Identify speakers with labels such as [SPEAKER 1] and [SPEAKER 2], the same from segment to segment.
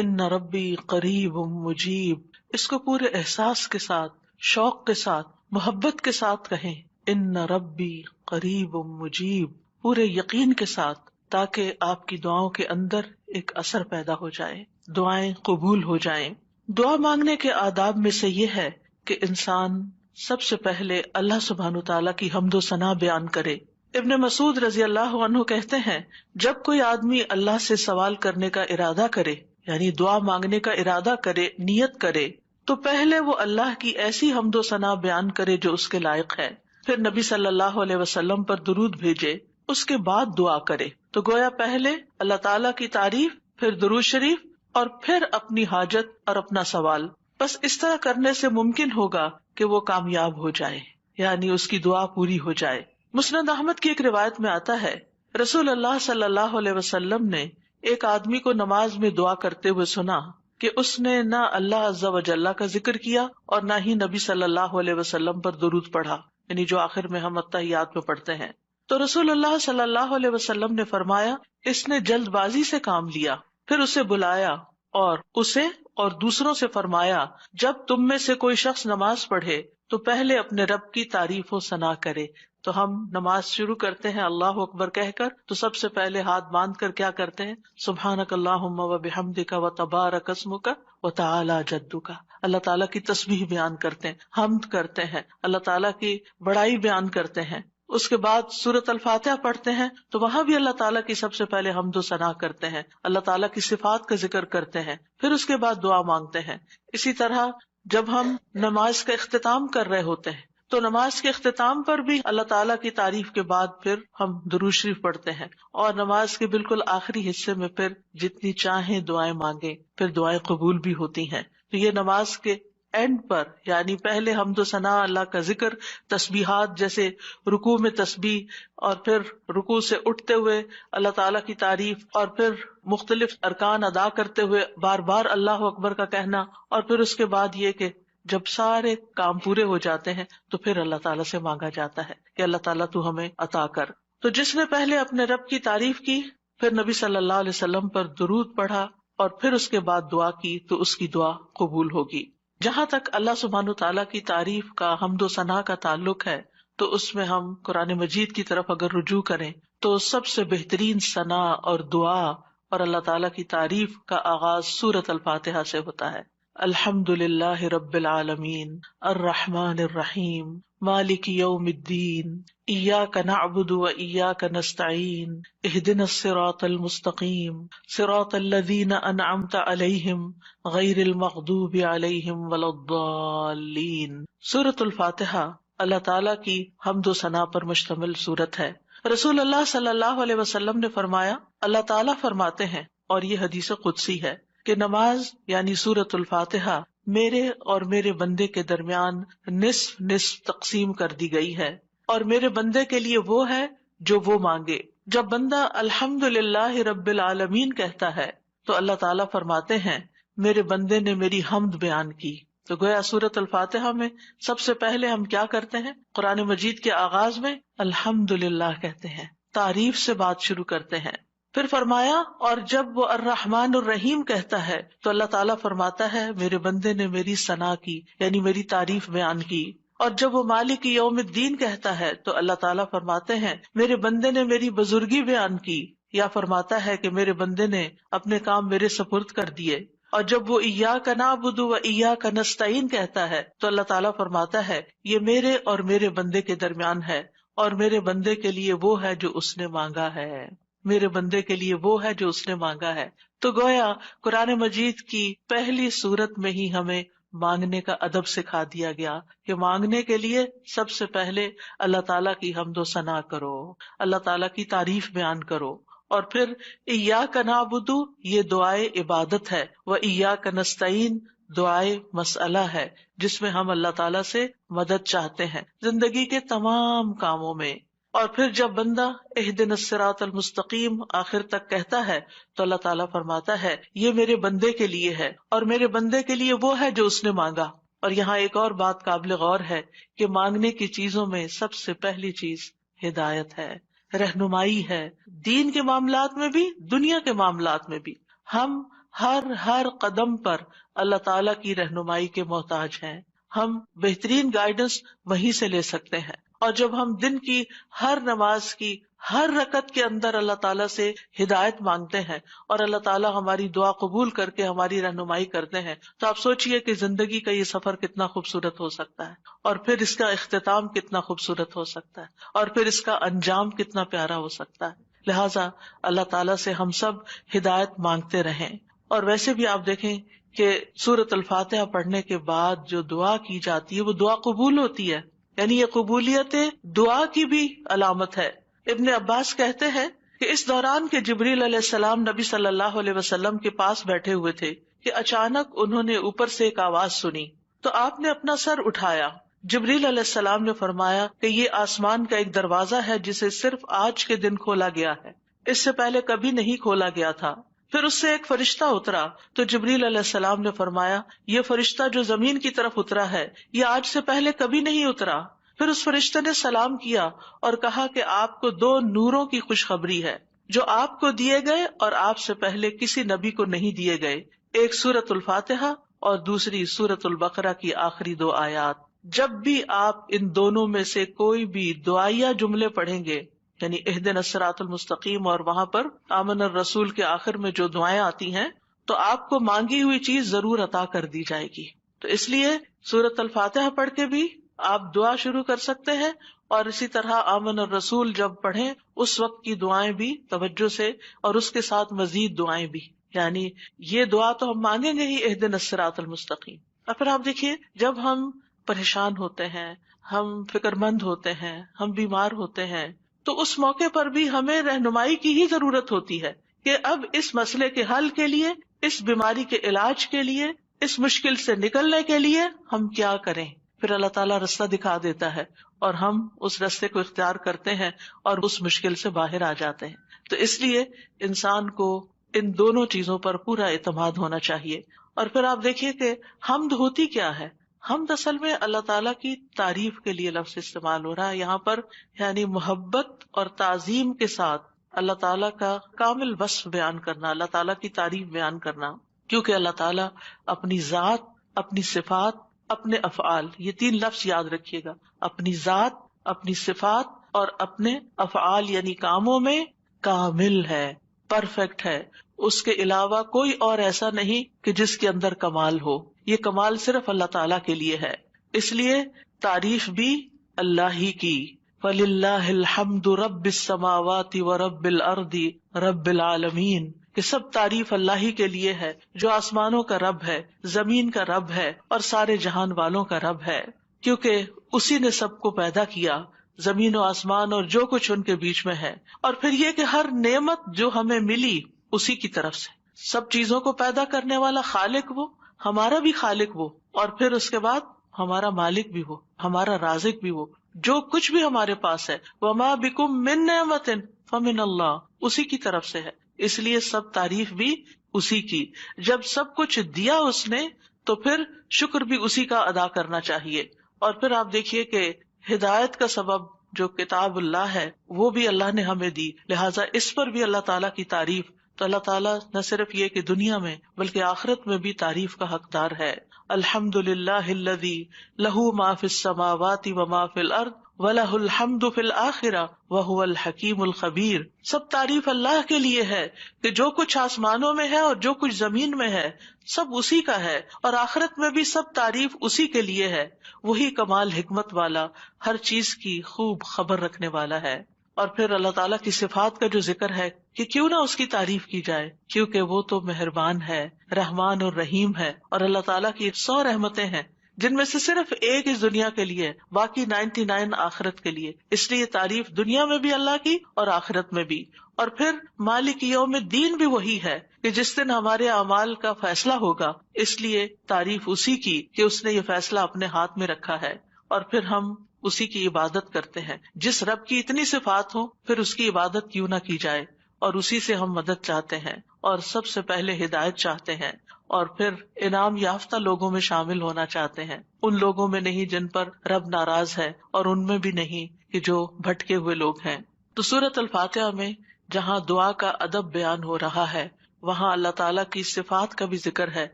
[SPEAKER 1] ان ربی قریب مجیب، اس کو پورے احساس کے ساتھ، شوق کے ساتھ، محبت کے ساتھ کہیں، ان ربی قریب مجیب، پورے یقین کے ساتھ، تاکہ آپ کی دعاؤں کے اندر ایک اثر پیدا ہو جائے، دعائیں قبول ہو جائیں۔ دعا مانگنے کے آداب میں سے یہ ہے کہ انسان سب سے پہلے اللہ سبحانہ تعالیٰ کی حمد و ثنا بیان کرے۔ ابن مسعود رضی اللہ عنہ کہتے ہیں، جب کوئی آدمی اللہ سے سوال کرنے کا ارادہ کرے، یعنی دعا مانگنے کا ارادہ کرے، نیت کرے، تو پہلے وہ اللہ کی ایسی حمد و ثنا بیان کرے جو اس کے لائق ہے، پھر نبی صلی اللہ علیہ وسلم پر درود بھیجے، اس کے بعد دعا کرے۔ تو گویا پہلے اللہ تعالیٰ کی تعریف، پھر درود شریف، اور پھر اپنی حاجت اور اپنا سوال۔ بس اس طرح کرنے سے ممکن ہوگا کہ وہ کامیاب ہو جائے، یعنی اس کی دعا پوری ہو جائے۔ مسند احمد کی ایک روایت میں آتا ہے، رسول اللہ صلی اللہ علیہ وسلم نے ایک آدمی کو نماز میں دعا کرتے ہوئے سنا کہ اس نے نہ اللہ عز و جل کا ذکر کیا اور نہ ہی نبی صلی اللہ علیہ وسلم پر درود پڑھا، یعنی جو آخر میں ہم اتحیات میں پڑھتے ہیں۔ تو رسول اللہ صلی اللہ علیہ وسلم نے فرمایا، اس نے جلد بازی سے کام لیا۔ پھر اسے بلایا اور اسے اور دوسروں سے فرمایا، جب تم میں سے کوئی شخص نماز پڑھے تو پہلے اپنے رب کی تعریف و ثنا کرے۔ تو ہم نماز شروع کرتے ہیں اللہ اکبر کہہ کر، تو سب سے پہلے ہاتھ باندھ کر کیا کرتے ہیں؟ سبحانک اللہم و بحمدک و تبارک اسمک و تعالی جدک، اللہ تعالیٰ کی تسبیح بیان کرتے ہیں، حمد کرتے ہیں، اللہ تعالیٰ کی بڑائی بیان کرتے ہیں۔ اس کے بعد سورۃ الفاتحہ پڑھتے ہیں تو وہاں بھی اللہ تعالیٰ کی سب سے پہلے حمد و ثنا کرتے ہیں، اللہ تعالیٰ کی صفات کا ذکر کرتے ہیں، پھر اس کے بعد دعا مانگتے ہیں۔ اسی طرح جب ہم نماز کا اختتام کر رہے ہوتے ہیں تو نماز کے اختتام پر بھی اللہ تعالیٰ کی تعریف کے بعد پھر ہم درود شریف پڑھتے ہیں، اور نماز کے بالکل آخری حصے میں پھر جتنی چاہیں دعائیں مانگیں، پھر دعائیں قبول بھی ہوتی ہیں۔ تو یہ نماز کے اینڈ پر، یعنی پہلے حمد و ثنا، اللہ کا ذکر، تسبیحات جیسے رکوع میں تسبیح، اور پھر رکوع سے اٹھتے ہوئے اللہ تعالیٰ کی تعریف، اور پھر مختلف ارکان ادا کرتے ہوئے بار بار اللہ اکبر کا کہنا، اور پھر اس کے بعد یہ کہ جب سارے کام پورے ہو جاتے ہیں تو پھر اللہ تعالیٰ سے مانگا جاتا ہے کہ اللہ تعالیٰ تو ہمیں عطا کر۔ تو جس نے پہلے اپنے رب کی تعریف کی، پھر نبی صلی اللہ علیہ وسلم پر درود پڑھا اور پھر اس کے بعد دعا کی تو اس کی دعا قبول ہوگی۔ جہاں تک اللہ سبحانہ تعالیٰ کی تعریف کا، حمد و ثنا کا تعلق ہے، تو اس میں ہم قرآن مجید کی طرف اگر رجوع کریں تو سب سے بہترین ثنا اور دعا اور اللہ تعالیٰ کی تعریف کا آغاز سورۃ الفاتحہ سے ہوتا ہے۔ الحمد للہ رب العالمین الرحمن الرحیم مالک یوم الدین ایاک نعبد و ایاک نستعین اہدنا الصراط المستقیم صراط الذین انعمت علیہم غیر المغضوب علیہم ولا الضالین۔ سورۃ الفاتحہ اللہ تعالیٰ کی حمد و ثنا پر مشتمل سورت ہے۔ رسول اللہ صلی اللہ علیہ وسلم نے فرمایا، اللہ تعالیٰ فرماتے ہیں، اور یہ حدیث قدسی ہے، کہ نماز یعنی سورۃ الفاتحہ میرے اور میرے بندے کے درمیان نصف نصف تقسیم کر دی گئی ہے، اور میرے بندے کے لیے وہ ہے جو وہ مانگے۔ جب بندہ الحمد للہ رب العالمین کہتا ہے تو اللہ تعالیٰ فرماتے ہیں، میرے بندے نے میری حمد بیان کی۔ تو گویا سورۃ الفاتحہ میں سب سے پہلے ہم کیا کرتے ہیں؟ قرآن مجید کے آغاز میں الحمد للہ کہتے ہیں، تعریف سے بات شروع کرتے ہیں۔ پھر فرمایا، اور جب وہ الرحمن الرحیم کہتا ہے تو اللہ تعالیٰ فرماتا ہے، میرے بندے نے میری ثنا کی، یعنی میری تعریف بیان کی۔ اور جب وہ مالک یوم الدین کہتا ہے تو اللہ تعالیٰ فرماتے ہیں، میرے بندے نے میری بزرگی بیان کی، یا فرماتا ہے کہ میرے بندے نے اپنے کام میرے سپرد کر دیے۔ اور جب وہ ایاک نعبد و ایاک نستعین کہتا ہے تو اللہ تعالیٰ فرماتا ہے، یہ میرے اور میرے بندے کے درمیان ہے، اور میرے بندے کے لیے وہ ہے جو اس نے مانگا ہے، میرے بندے کے لیے وہ ہے جو اس نے مانگا ہے۔ تو گویا قرآن مجید کی پہلی سورت میں ہی ہمیں مانگنے کا ادب سکھا دیا گیا کہ مانگنے کے لیے سب سے پہلے اللہ تعالیٰ کی حمد و ثنا کرو، اللہ تعالیٰ کی تعریف بیان کرو، اور پھر ایاک نعبد یہ دعائے عبادت ہے، و ایاک نستعین دعائے مسئلہ ہے، جس میں ہم اللہ تعالیٰ سے مدد چاہتے ہیں زندگی کے تمام کاموں میں۔ اور پھر جب بندہ اہدنا الصراط المستقیم آخر تک کہتا ہے تو اللہ تعالیٰ فرماتا ہے، یہ میرے بندے کے لیے ہے، اور میرے بندے کے لیے وہ ہے جو اس نے مانگا۔ اور یہاں ایک اور بات قابل غور ہے کہ مانگنے کی چیزوں میں سب سے پہلی چیز ہدایت ہے، رہنمائی ہے، دین کے معاملات میں بھی، دنیا کے معاملات میں بھی۔ ہم ہر قدم پر اللہ تعالیٰ کی رہنمائی کے محتاج ہیں. ہم بہترین گائیڈنس وہیں سے لے سکتے ہیں. اور جب ہم دن کی ہر نماز کی ہر رکعت کے اندر اللہ تعالیٰ سے ہدایت مانگتے ہیں اور اللہ تعالیٰ ہماری دعا قبول کر کے ہماری رہنمائی کرتے ہیں، تو آپ سوچئے کہ زندگی کا یہ سفر کتنا خوبصورت ہو سکتا ہے، اور پھر اس کا اختتام کتنا خوبصورت ہو سکتا ہے، اور پھر اس کا انجام کتنا پیارا ہو سکتا ہے. لہٰذا اللہ تعالیٰ سے ہم سب ہدایت مانگتے رہیں. اور ویسے بھی آپ دیکھیں کہ سورۃ الفاتحہ پڑھنے کے بعد جو دعا کی جاتی ہے وہ دعا قبول ہوتی ہے، یعنی یہ قبولیت دعا کی بھی علامت ہے. ابن عباس کہتے ہیں کہ اس دوران کے جبریل علیہ السلام نبی صلی اللہ علیہ وسلم کے پاس بیٹھے ہوئے تھے کہ اچانک انہوں نے اوپر سے ایک آواز سنی تو آپ نے اپنا سر اٹھایا. جبریل علیہ السلام نے فرمایا کہ یہ آسمان کا ایک دروازہ ہے جسے صرف آج کے دن کھولا گیا ہے، اس سے پہلے کبھی نہیں کھولا گیا تھا. پھر اس سے ایک فرشتہ اترا تو جبریل علیہ السلام نے فرمایا یہ فرشتہ جو زمین کی طرف اترا ہے یہ آج سے پہلے کبھی نہیں اترا. پھر اس فرشتے نے سلام کیا اور کہا کہ آپ کو 2 نوروں کی خوشخبری ہے جو آپ کو دیے گئے اور آپ سے پہلے کسی نبی کو نہیں دیے گئے، ایک سورۃ الفاتحہ اور دوسری سورۃ البقرہ کی آخری 2 آیات. جب بھی آپ ان دونوں میں سے کوئی بھی دعائیہ جملے پڑھیں گے، یعنی اہدنا الصراط المستقیم اور وہاں پر آمن الرسول کے آخر میں جو دعائیں آتی ہیں، تو آپ کو مانگی ہوئی چیز ضرور عطا کر دی جائے گی. تو اس لیے سورۃ الفاتحہ پڑھ کے بھی آپ دعا شروع کر سکتے ہیں، اور اسی طرح آمن الرسول جب پڑھیں اس وقت کی دعائیں بھی توجہ سے، اور اس کے ساتھ مزید دعائیں بھی. یعنی یہ دعا تو ہم مانگیں گے ہی، اہدنا الصراط المستقیم. اور پھر آپ دیکھیے جب ہم پریشان ہوتے ہیں، ہم فکر مند ہوتے ہیں، ہم بیمار ہوتے ہیں، تو اس موقع پر بھی ہمیں رہنمائی کی ہی ضرورت ہوتی ہے کہ اب اس مسئلے کے حل کے لیے، اس بیماری کے علاج کے لیے، اس مشکل سے نکلنے کے لیے ہم کیا کریں. پھر اللہ تعالیٰ رستہ دکھا دیتا ہے اور ہم اس رستے کو اختیار کرتے ہیں اور اس مشکل سے باہر آ جاتے ہیں. تو اس لیے انسان کو ان دونوں چیزوں پر پورا اعتماد ہونا چاہیے. اور پھر آپ دیکھیے کہ حمد ہوتی کیا ہے. حمد اصل میں اللہ تعالیٰ کی تعریف کے لیے لفظ استعمال ہو رہا ہے یہاں پر، یعنی محبت اور تعظیم کے ساتھ اللہ تعالیٰ کا کامل وصف بیان کرنا، اللہ تعالیٰ کی تعریف بیان کرنا. کیونکہ اللہ تعالیٰ اپنی ذات، اپنی صفات، اپنے افعال، یہ 3 لفظ یاد رکھیے گا، اپنی ذات، اپنی صفات اور اپنے افعال یعنی کاموں میں کامل ہے، پرفیکٹ ہے. اس کے علاوہ کوئی اور ایسا نہیں کہ جس کے اندر کمال ہو. یہ کمال صرف اللہ تعالیٰ کے لیے ہے. اس لیے تعریف بھی اللہ ہی کی. وَلِلَّهِ الْحَمْدُ رَبِّ السَّمَاوَاتِ وَرَبِّ الْأَرْضِ رَبِّ الْعَالَمِينَ، کہ سب تعریف اللہ ہی کے لیے ہے جو آسمانوں کا رب ہے، زمین کا رب ہے اور سارے جہان والوں کا رب ہے. کیونکہ اسی نے سب کو پیدا کیا، زمین و آسمان اور جو کچھ ان کے بیچ میں ہے. اور پھر یہ کہ ہر نعمت جو ہمیں ملی اسی کی طرف سے، سب چیزوں کو پیدا کرنے والا خالق وہ، ہمارا بھی خالق وہ، اور پھر اس کے بعد ہمارا مالک بھی وہ، ہمارا رازق بھی وہ. جو کچھ بھی ہمارے پاس ہے، وَمَا بِكُم مِّن نِّعْمَةٍ فَمِنَ اللَّهِ، اسی کی طرف سے ہے. اس لیے سب تعریف بھی اسی کی. جب سب کچھ دیا اس نے تو پھر شکر بھی اسی کا ادا کرنا چاہیے. اور پھر آپ دیکھیے کہ ہدایت کا سبب جو کتاب اللہ ہے وہ بھی اللہ نے ہمیں دی، لہٰذا اس پر بھی اللہ تعالیٰ کی تعریف. تو اللہ تعالیٰ نہ صرف یہ کہ دنیا میں بلکہ آخرت میں بھی تعریف کا حقدار ہے. الحمد للہ الذی لہ ما فی السماوات و ما فی الارض وَلَهُ الْحَمْدُ فِي الْآخِرَةِ وَهُوَ الْحَكِيمُ الْخَبِيرُ. سب تعریف اللہ کے لیے ہے کہ جو کچھ آسمانوں میں ہے اور جو کچھ زمین میں ہے سب اسی کا ہے، اور آخرت میں بھی سب تعریف اسی کے لیے ہے. وہی کمال حکمت والا، ہر چیز کی خوب خبر رکھنے والا ہے. اور پھر اللہ تعالیٰ کی صفات کا جو ذکر ہے کہ کیوں نہ اس کی تعریف کی جائے، کیونکہ وہ تو مہربان ہے، رحمان اور رحیم ہے. اور اللہ تعالیٰ کی 100 رحمتیں ہیں جن میں سے صرف ایک اس دنیا کے لیے، باقی 99 آخرت کے لیے. اس لیے تعریف دنیا میں بھی اللہ کی اور آخرت میں بھی. اور پھر مالک یوم الدین بھی وہی ہے کہ جس دن ہمارے اعمال کا فیصلہ ہوگا، اس لیے تعریف اسی کی کہ اس نے یہ فیصلہ اپنے ہاتھ میں رکھا ہے. اور پھر ہم اسی کی عبادت کرتے ہیں. جس رب کی اتنی صفات ہوں پھر اس کی عبادت کیوں نہ کی جائے، اور اسی سے ہم مدد چاہتے ہیں اور سب سے پہلے ہدایت چاہتے ہیں، اور پھر انعام یافتہ لوگوں میں شامل ہونا چاہتے ہیں. ان لوگوں میں نہیں جن پر رب ناراض ہے، اور ان میں بھی نہیں کہ جو بھٹکے ہوئے لوگ ہیں. تو سورۃ الفاتحہ میں جہاں دعا کا ادب بیان ہو رہا ہے وہاں اللہ تعالیٰ کی صفات کا بھی ذکر ہے،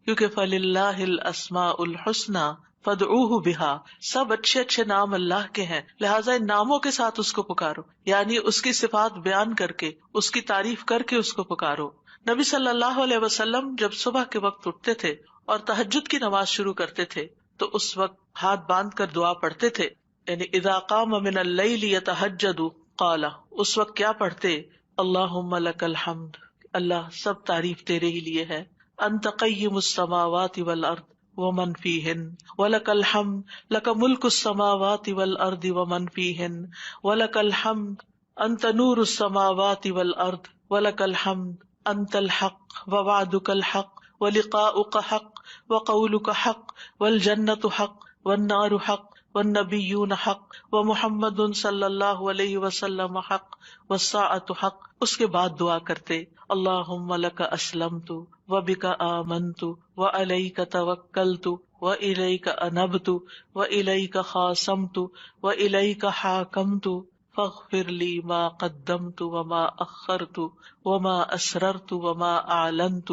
[SPEAKER 1] کیونکہ فَلِلَّهِ الْأَسْمَاءُ الْحُسْنَى فَادْعُوهُ بِهَا، سب اچھے اچھے نام اللہ کے ہیں، لہٰذا ان ناموں کے ساتھ اس کو پکارو، یعنی اس کی صفات بیان کر کے، اس کی تعریف کر کے اس کو پکارو۔ نبی صلی اللہ علیہ وسلم جب صبح کے وقت اٹھتے تھے اور تہجد کی نماز شروع کرتے تھے تو اس وقت ہاتھ باندھ کر دعا پڑھتے تھے، یعنی اذا قام من اللیل یتہجد قال، اس وقت کیا پڑھتے؟ اللہم لک الحمد، اللہ سب تعریف تیرے ہی لیے ہے، انت قیم السماوات والارض ومن فیہن ولک الحمد لک ملک السماوات والارض ومن فیہن ولک الحمد انت نور السماوات والارض ولک الحمد انت الحق ووعدک الحق ولقاؤک حق وقولک حق والجنۃ حق والنار حق والنبیون حق ومحمد صلی اللہ علیہ وسلم حق والساعۃ حق۔ اس کے بعد دعا کرتے اللہم لک اسلمت وبک آمنت وعلیک توکلت وإلیک انبت وإلیک خاصمت وإلیک حاکمت فاغفر لی ما قدمت وما اخرت وما اسررت وما اعلنت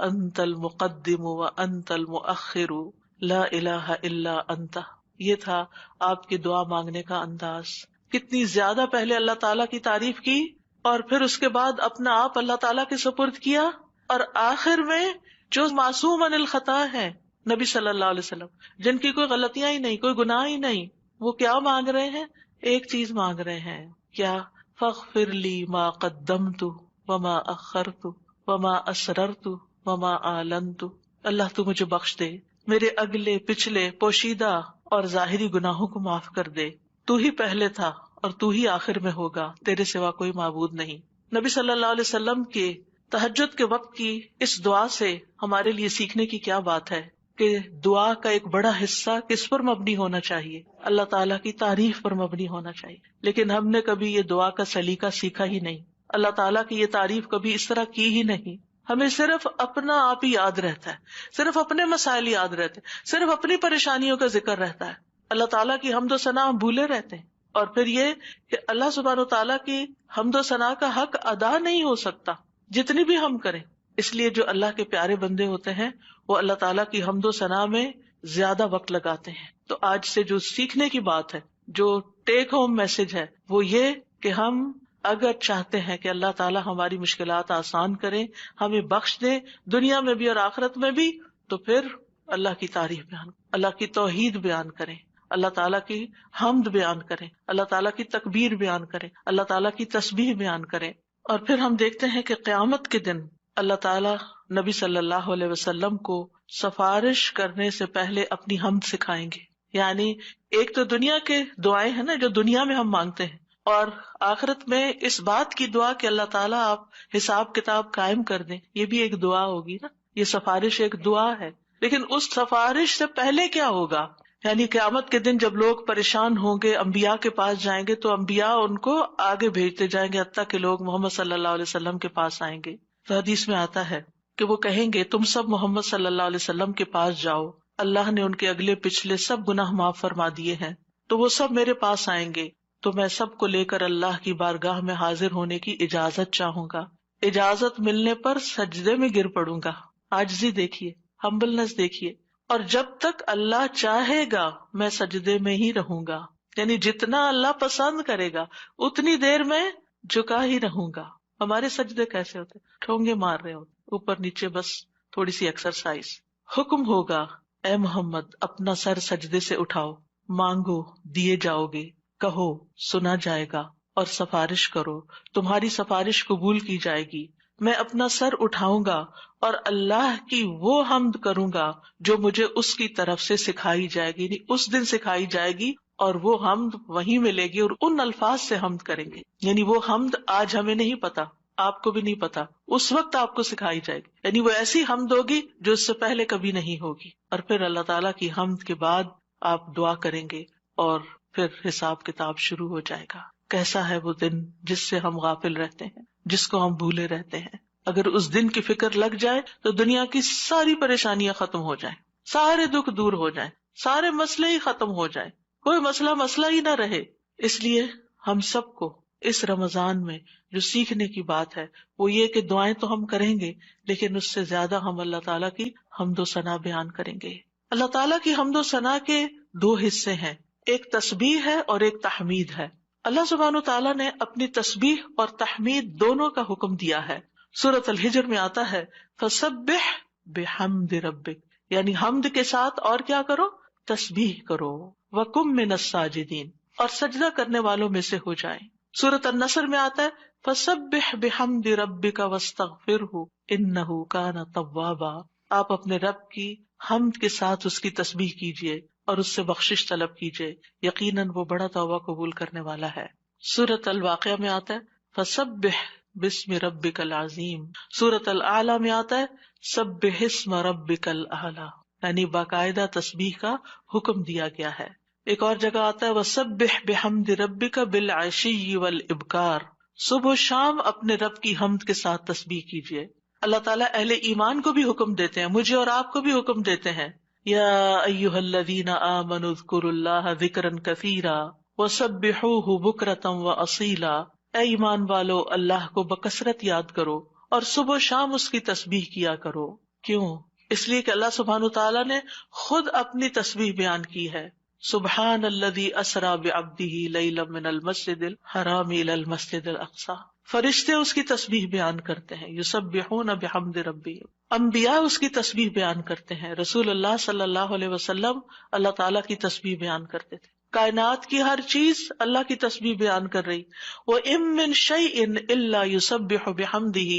[SPEAKER 1] انت المقدم وانت المؤخر لا الہ الا انت۔ یہ تھا آپ کی دعا مانگنے کا انداز۔ کتنی زیادہ پہلے اللہ تعالیٰ کی تعریف کی اور پھر اس کے بعد اپنا آپ اللہ تعالیٰ کے سپرد کیا، اور آخر میں جو معصوم عن الخطا ہے نبی صلی اللہ علیہ وسلم، جن کی کوئی غلطیاں ہی نہیں، کوئی گناہ ہی نہیں، وہ کیا مانگ رہے ہیں؟ ایک چیز مانگ رہے ہیں، کیا؟ فاغفر لی ما قدمت وما اخرت وما اسررت وما اعلنت، اللہ تو مجھے بخش دے، میرے اگلے پچھلے پوشیدہ اور ظاہری گناہوں کو معاف کر دے، تو ہی پہلے تھا اور تو ہی آخر میں ہوگا، تیرے سوا کوئی معبود نہیں۔ نبی صلی اللہ علیہ وسلم کے تہجد کے وقت کی اس دعا سے ہمارے لیے سیکھنے کی کیا بات ہے کہ دعا کا ایک بڑا حصہ کس پر مبنی ہونا چاہیے؟ اللہ تعالیٰ کی تعریف پر مبنی ہونا چاہیے، لیکن ہم نے کبھی یہ دعا کا سلیقہ سیکھا ہی نہیں، اللہ تعالیٰ کی یہ تعریف کبھی اس طرح کی ہی نہیں۔ ہمیں صرف اپنا آپ ہی یاد رہتا ہے، صرف اپنے مسائل یاد رہتے ہیں، صرف اپنی پریشانیوں کا ذکر رہتا ہے، اللہ تعالیٰ کی حمد و ثنا ہم بھولے رہتے ہیں۔ اور پھر یہ کہ اللہ سبحانہ و تعالیٰ کی حمد و ثنا کا حق ادا نہیں ہو سکتا جتنی بھی ہم کریں، اس لیے جو اللہ کے پیارے بندے ہوتے ہیں وہ اللہ تعالیٰ کی حمد و ثنا میں زیادہ وقت لگاتے ہیں۔ تو آج سے جو سیکھنے کی بات ہے، جو ٹیک ہوم میسج ہے، وہ یہ کہ ہم اگر چاہتے ہیں کہ اللہ تعالیٰ ہماری مشکلات آسان کرے، ہمیں بخش دے دنیا میں بھی اور آخرت میں بھی، تو پھر اللہ کی تعریف بیان، اللہ کی توحید بیان کریں، اللہ تعالیٰ کی حمد بیان کریں، اللہ تعالیٰ کی تکبیر بیان کریں، اللہ تعالیٰ کی تسبیح بیان کریں۔ اور پھر ہم دیکھتے ہیں کہ قیامت کے دن اللہ تعالیٰ نبی صلی اللہ علیہ وسلم کو سفارش کرنے سے پہلے اپنی حمد سکھائیں گے، یعنی ایک تو دنیا کے دعائیں ہیں نا جو دنیا میں ہم مانگتے ہیں، اور آخرت میں اس بات کی دعا کہ اللہ تعالیٰ آپ حساب کتاب قائم کر دیں، یہ بھی ایک دعا ہوگی نا، یہ سفارش ایک دعا ہے۔ لیکن اس سفارش سے پہلے کیا ہوگا؟ یعنی قیامت کے دن جب لوگ پریشان ہوں گے، انبیاء کے پاس جائیں گے تو انبیاء ان کو آگے بھیجتے جائیں گے حتیٰ کہ لوگ محمد صلی اللہ علیہ وسلم کے پاس آئیں گے۔ تو حدیث میں آتا ہے کہ وہ کہیں گے تم سب محمد صلی اللہ علیہ وسلم کے پاس جاؤ، اللہ نے ان کے اگلے پچھلے سب گناہ معاف فرما دیے ہیں، تو وہ سب میرے پاس آئیں گے، تو میں سب کو لے کر اللہ کی بارگاہ میں حاضر ہونے کی اجازت چاہوں گا۔ اجازت ملنے پر سجدے میں گر پڑوں گا، عاجزی دیکھیے، ہمبلنس دیکھیے، اور جب تک اللہ چاہے گا میں سجدے میں ہی رہوں گا، یعنی جتنا اللہ پسند کرے گا اتنی دیر میں جھکا ہی رہوں گا۔ ہمارے سجدے کیسے ہوتے؟ ٹھونگے مار رہے ہوتے، اوپر نیچے، بس تھوڑی سی ایکسرسائز۔ حکم ہوگا اے محمد اپنا سر سجدے سے اٹھاؤ، مانگو دیے جاؤ گے، کہو سنا جائے گا، اور سفارش کرو تمہاری سفارش قبول کی جائے گی۔ میں اپنا سر اٹھاؤں گا اور اللہ کی وہ حمد کروں گا جو مجھے اس کی طرف سے سکھائی جائے گی، یعنی اس دن سکھائی جائے گی، اور وہ حمد وہیں ملے گی اور ان الفاظ سے حمد کریں گے، یعنی وہ حمد آج ہمیں نہیں پتا، آپ کو بھی نہیں پتا، اس وقت آپ کو سکھائی جائے گی، یعنی وہ ایسی حمد ہوگی جو اس سے پہلے کبھی نہیں ہوگی۔ اور پھر اللہ تعالیٰ کی حمد کے بعد آپ دعا کریں گے اور پھر حساب کتاب شروع ہو جائے گا۔ کیسا ہے وہ دن جس سے ہم غافل رہتے ہیں، جس کو ہم بھولے رہتے ہیں۔ اگر اس دن کی فکر لگ جائے تو دنیا کی ساری پریشانیاں ختم ہو جائیں، سارے دکھ دور ہو جائیں، سارے مسئلے ہی ختم ہو جائیں، کوئی مسئلہ ہی نہ رہے۔ اس لیے ہم سب کو اس رمضان میں جو سیکھنے کی بات ہے وہ یہ کہ دعائیں تو ہم کریں گے، لیکن اس سے زیادہ ہم اللہ تعالیٰ کی حمد و ثنا بیان کریں گے۔ اللہ تعالیٰ کی حمد و ثنا کے دو حصے ہیں، ایک تسبیح ہے اور ایک تحمید ہے۔ اللہ سبحانہ تعالیٰ نے اپنی تسبیح اور تحمید دونوں کا حکم دیا ہے۔ سورۃ الحجر میں آتا ہے فسبح بحمد ربک، یعنی حمد کے ساتھ اور کیا کرو؟ تسبیح کرو۔ وکم من الساجدین، اور سجدہ کرنے والوں میں سے ہو جائیں۔ سورۃ النصر میں آتا ہے فسبح بحمد ربک واستغفرہ انہ کان توابا، آپ اپنے رب کی حمد کے ساتھ اس کی تسبیح کیجیے اور اس سے بخشش طلب کیجیے، یقیناً وہ بڑا توبہ قبول کرنے والا ہے۔ سورۃ الواقعہ میں آتا ہے فسبح بسم ربک العظیم۔ سورۃ الاعلی میں آتا ہے سبح اسم ربک الاعلی، یعنی باقاعدہ تسبیح کا حکم دیا گیا ہے۔ ایک اور جگہ آتا ہے وسبح بحمد ربک بالعشی والابکار، صبح و شام اپنے رب کی حمد کے ساتھ تسبیح کیجیے۔ اللہ تعالیٰ اہل ایمان کو بھی حکم دیتے ہیں، مجھے اور آپ کو بھی حکم دیتے ہیں، یا ایھا الذین آمنوا اذکروا اللہ ذکرا کثیرا وسبحوہ بکرۃ واصیلا، اے ایمان والو اللہ کو بکثرت یاد کرو اور صبح و شام اس کی تسبیح کیا کرو۔ کیوں؟ اس لیے کہ اللہ سبحانہ تعالیٰ نے خود اپنی تسبیح بیان کی ہے، سبحان الذی اسری بعبدہ لیلا من المسجد الحرام الی المسجد الاقصی۔ فرشتے اس کی تسبیح بیان کرتے ہیں، یسبحون بحمد ربہم، انبیاء اس کی تسبیح بیان کرتے ہیں، رسول اللہ صلی اللہ علیہ وسلم اللہ تعالیٰ کی تسبیح بیان کرتے تھے، کائنات کی ہر چیز اللہ کی تسبیح بیان کر رہی۔ وَإِن مِّن شَيْءٍ إِلَّا يُسَبِّحُ بِحَمْدِهِ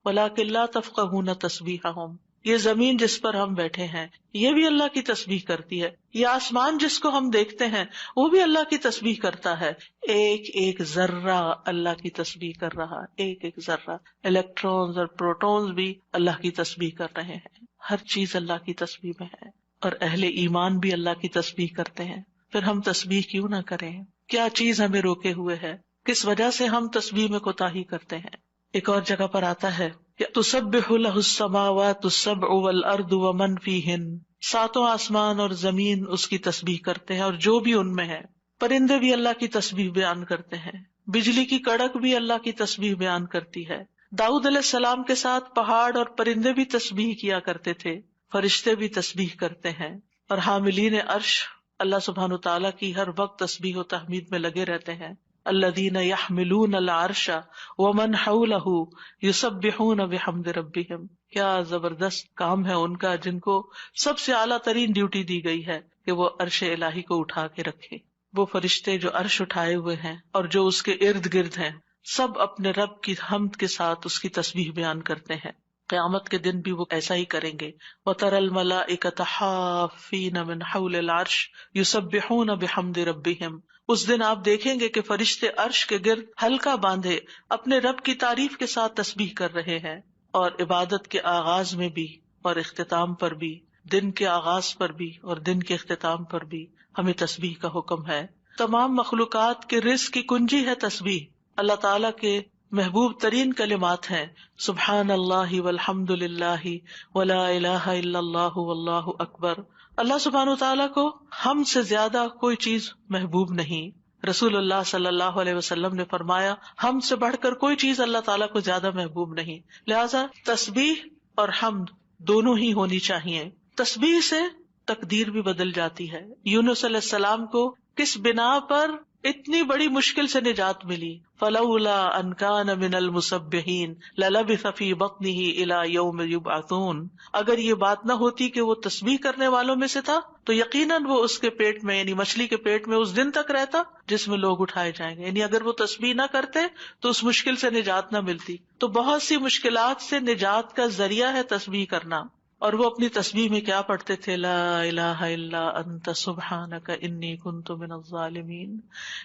[SPEAKER 1] وَلَٰكِن لَّا تَفْقَهُونَ تَسْبِيحَهُمْ، یہ زمین جس پر ہم بیٹھے ہیں یہ بھی اللہ کی تسبیح کرتی ہے، یہ آسمان جس کو ہم دیکھتے ہیں وہ بھی اللہ کی تسبیح کرتا ہے، ایک ایک ذرہ اللہ کی تسبیح کر رہا، ایک ایک ذرہ، الیکٹرونز اور پروٹونز بھی اللہ کی تسبیح کر رہے ہیں، ہر چیز اللہ کی تسبیح میں ہے، اور اہل ایمان بھی اللہ کی تسبیح کرتے ہیں۔ پھر ہم تسبیح کیوں نہ کریں؟ کیا چیز ہمیں روکے ہوئے ہے؟ کس وجہ سے ہم تسبیح میں کوتاہی کرتے ہیں؟ ایک اور جگہ پر آتا ہے کہ تسبح لہ السماوات السبع والارض ومن فیہن، ساتوں آسمان اور زمین اس کی تسبیح کرتے ہیں اور جو بھی ان میں ہے۔ پرندے بھی اللہ کی تسبیح بیان کرتے ہیں، بجلی کی کڑک بھی اللہ کی تسبیح بیان کرتی ہے۔ داؤد علیہ السلام کے ساتھ پہاڑ اور پرندے بھی تسبیح کیا کرتے تھے، فرشتے بھی تسبیح کرتے ہیں، اور حاملین عرش اللہ سبحانہ تعالیٰ کی ہر وقت تسبیح و تحمید میں لگے رہتے ہیں۔ الذین یحملون العرش ومن حولہ یسبحون بحمد ربہم، کیا زبردست کام ہے ان کا، جن کو سب سے اعلیٰ ترین ڈیوٹی دی گئی ہے کہ وہ عرش الہی کو اٹھا کے رکھے۔ وہ فرشتے جو عرش اٹھائے ہوئے ہیں اور جو اس کے ارد گرد ہیں، سب اپنے رب کی حمد کے ساتھ اس کی تسبیح بیان کرتے ہیں۔ قیامت کے دن بھی وہ ایسا ہی کریں گے۔ وَتَرَى الْمَلَائِكَةَ حَافِّينَ مِنْ حَوْلِ الْعَرْشِ يُسَبِّحُونَ بِحَمْدِ رَبِّهِمْ، اس دن آپ دیکھیں گے کہ فرشتے عرش کے گرد حلقہ باندھے اپنے رب کی تعریف کے ساتھ تسبیح کر رہے ہیں، اور عبادت کے آغاز میں بھی اور اختتام پر بھی، دن کے آغاز پر بھی اور دن کے اختتام پر بھی ہمیں تسبیح کا حکم ہے۔ تمام مخلوقات کے رزق کی کنجی ہے تسبیح، اللہ تعالیٰ کے محبوب ترین کلمات ہیں، سبحان اللہ والحمد للہ ولا الہ الا اللہ واللہ اکبر۔ اللہ سبحانہ تعالیٰ کو ہم سے زیادہ کوئی چیز محبوب نہیں۔ رسول اللہ صلی اللہ علیہ وسلم نے فرمایا ہم سے بڑھ کر کوئی چیز اللہ تعالیٰ کو زیادہ محبوب نہیں، لہذا تسبیح اور حمد دونوں ہی ہونی چاہیے۔ تسبیح سے تقدیر بھی بدل جاتی ہے۔ یونس علیہ السلام کو کس بنا پر اتنی بڑی مشکل سے نجات ملی؟ فلولا ان کان من المسبحین للبث فی بطنہ الی یوم یبعثون، اگر یہ بات نہ ہوتی کہ وہ تسبیح کرنے والوں میں سے تھا تو یقیناً وہ اس کے پیٹ میں، یعنی مچھلی کے پیٹ میں اس دن تک رہتا جس میں لوگ اٹھائے جائیں گے، یعنی اگر وہ تسبیح نہ کرتے تو اس مشکل سے نجات نہ ملتی۔ تو بہت سی مشکلات سے نجات کا ذریعہ ہے تسبیح کرنا، اور وہ اپنی تسبیح میں کیا پڑھتے تھے؟ لا الہ الا انت سبحانک انی کنت من الظالمین۔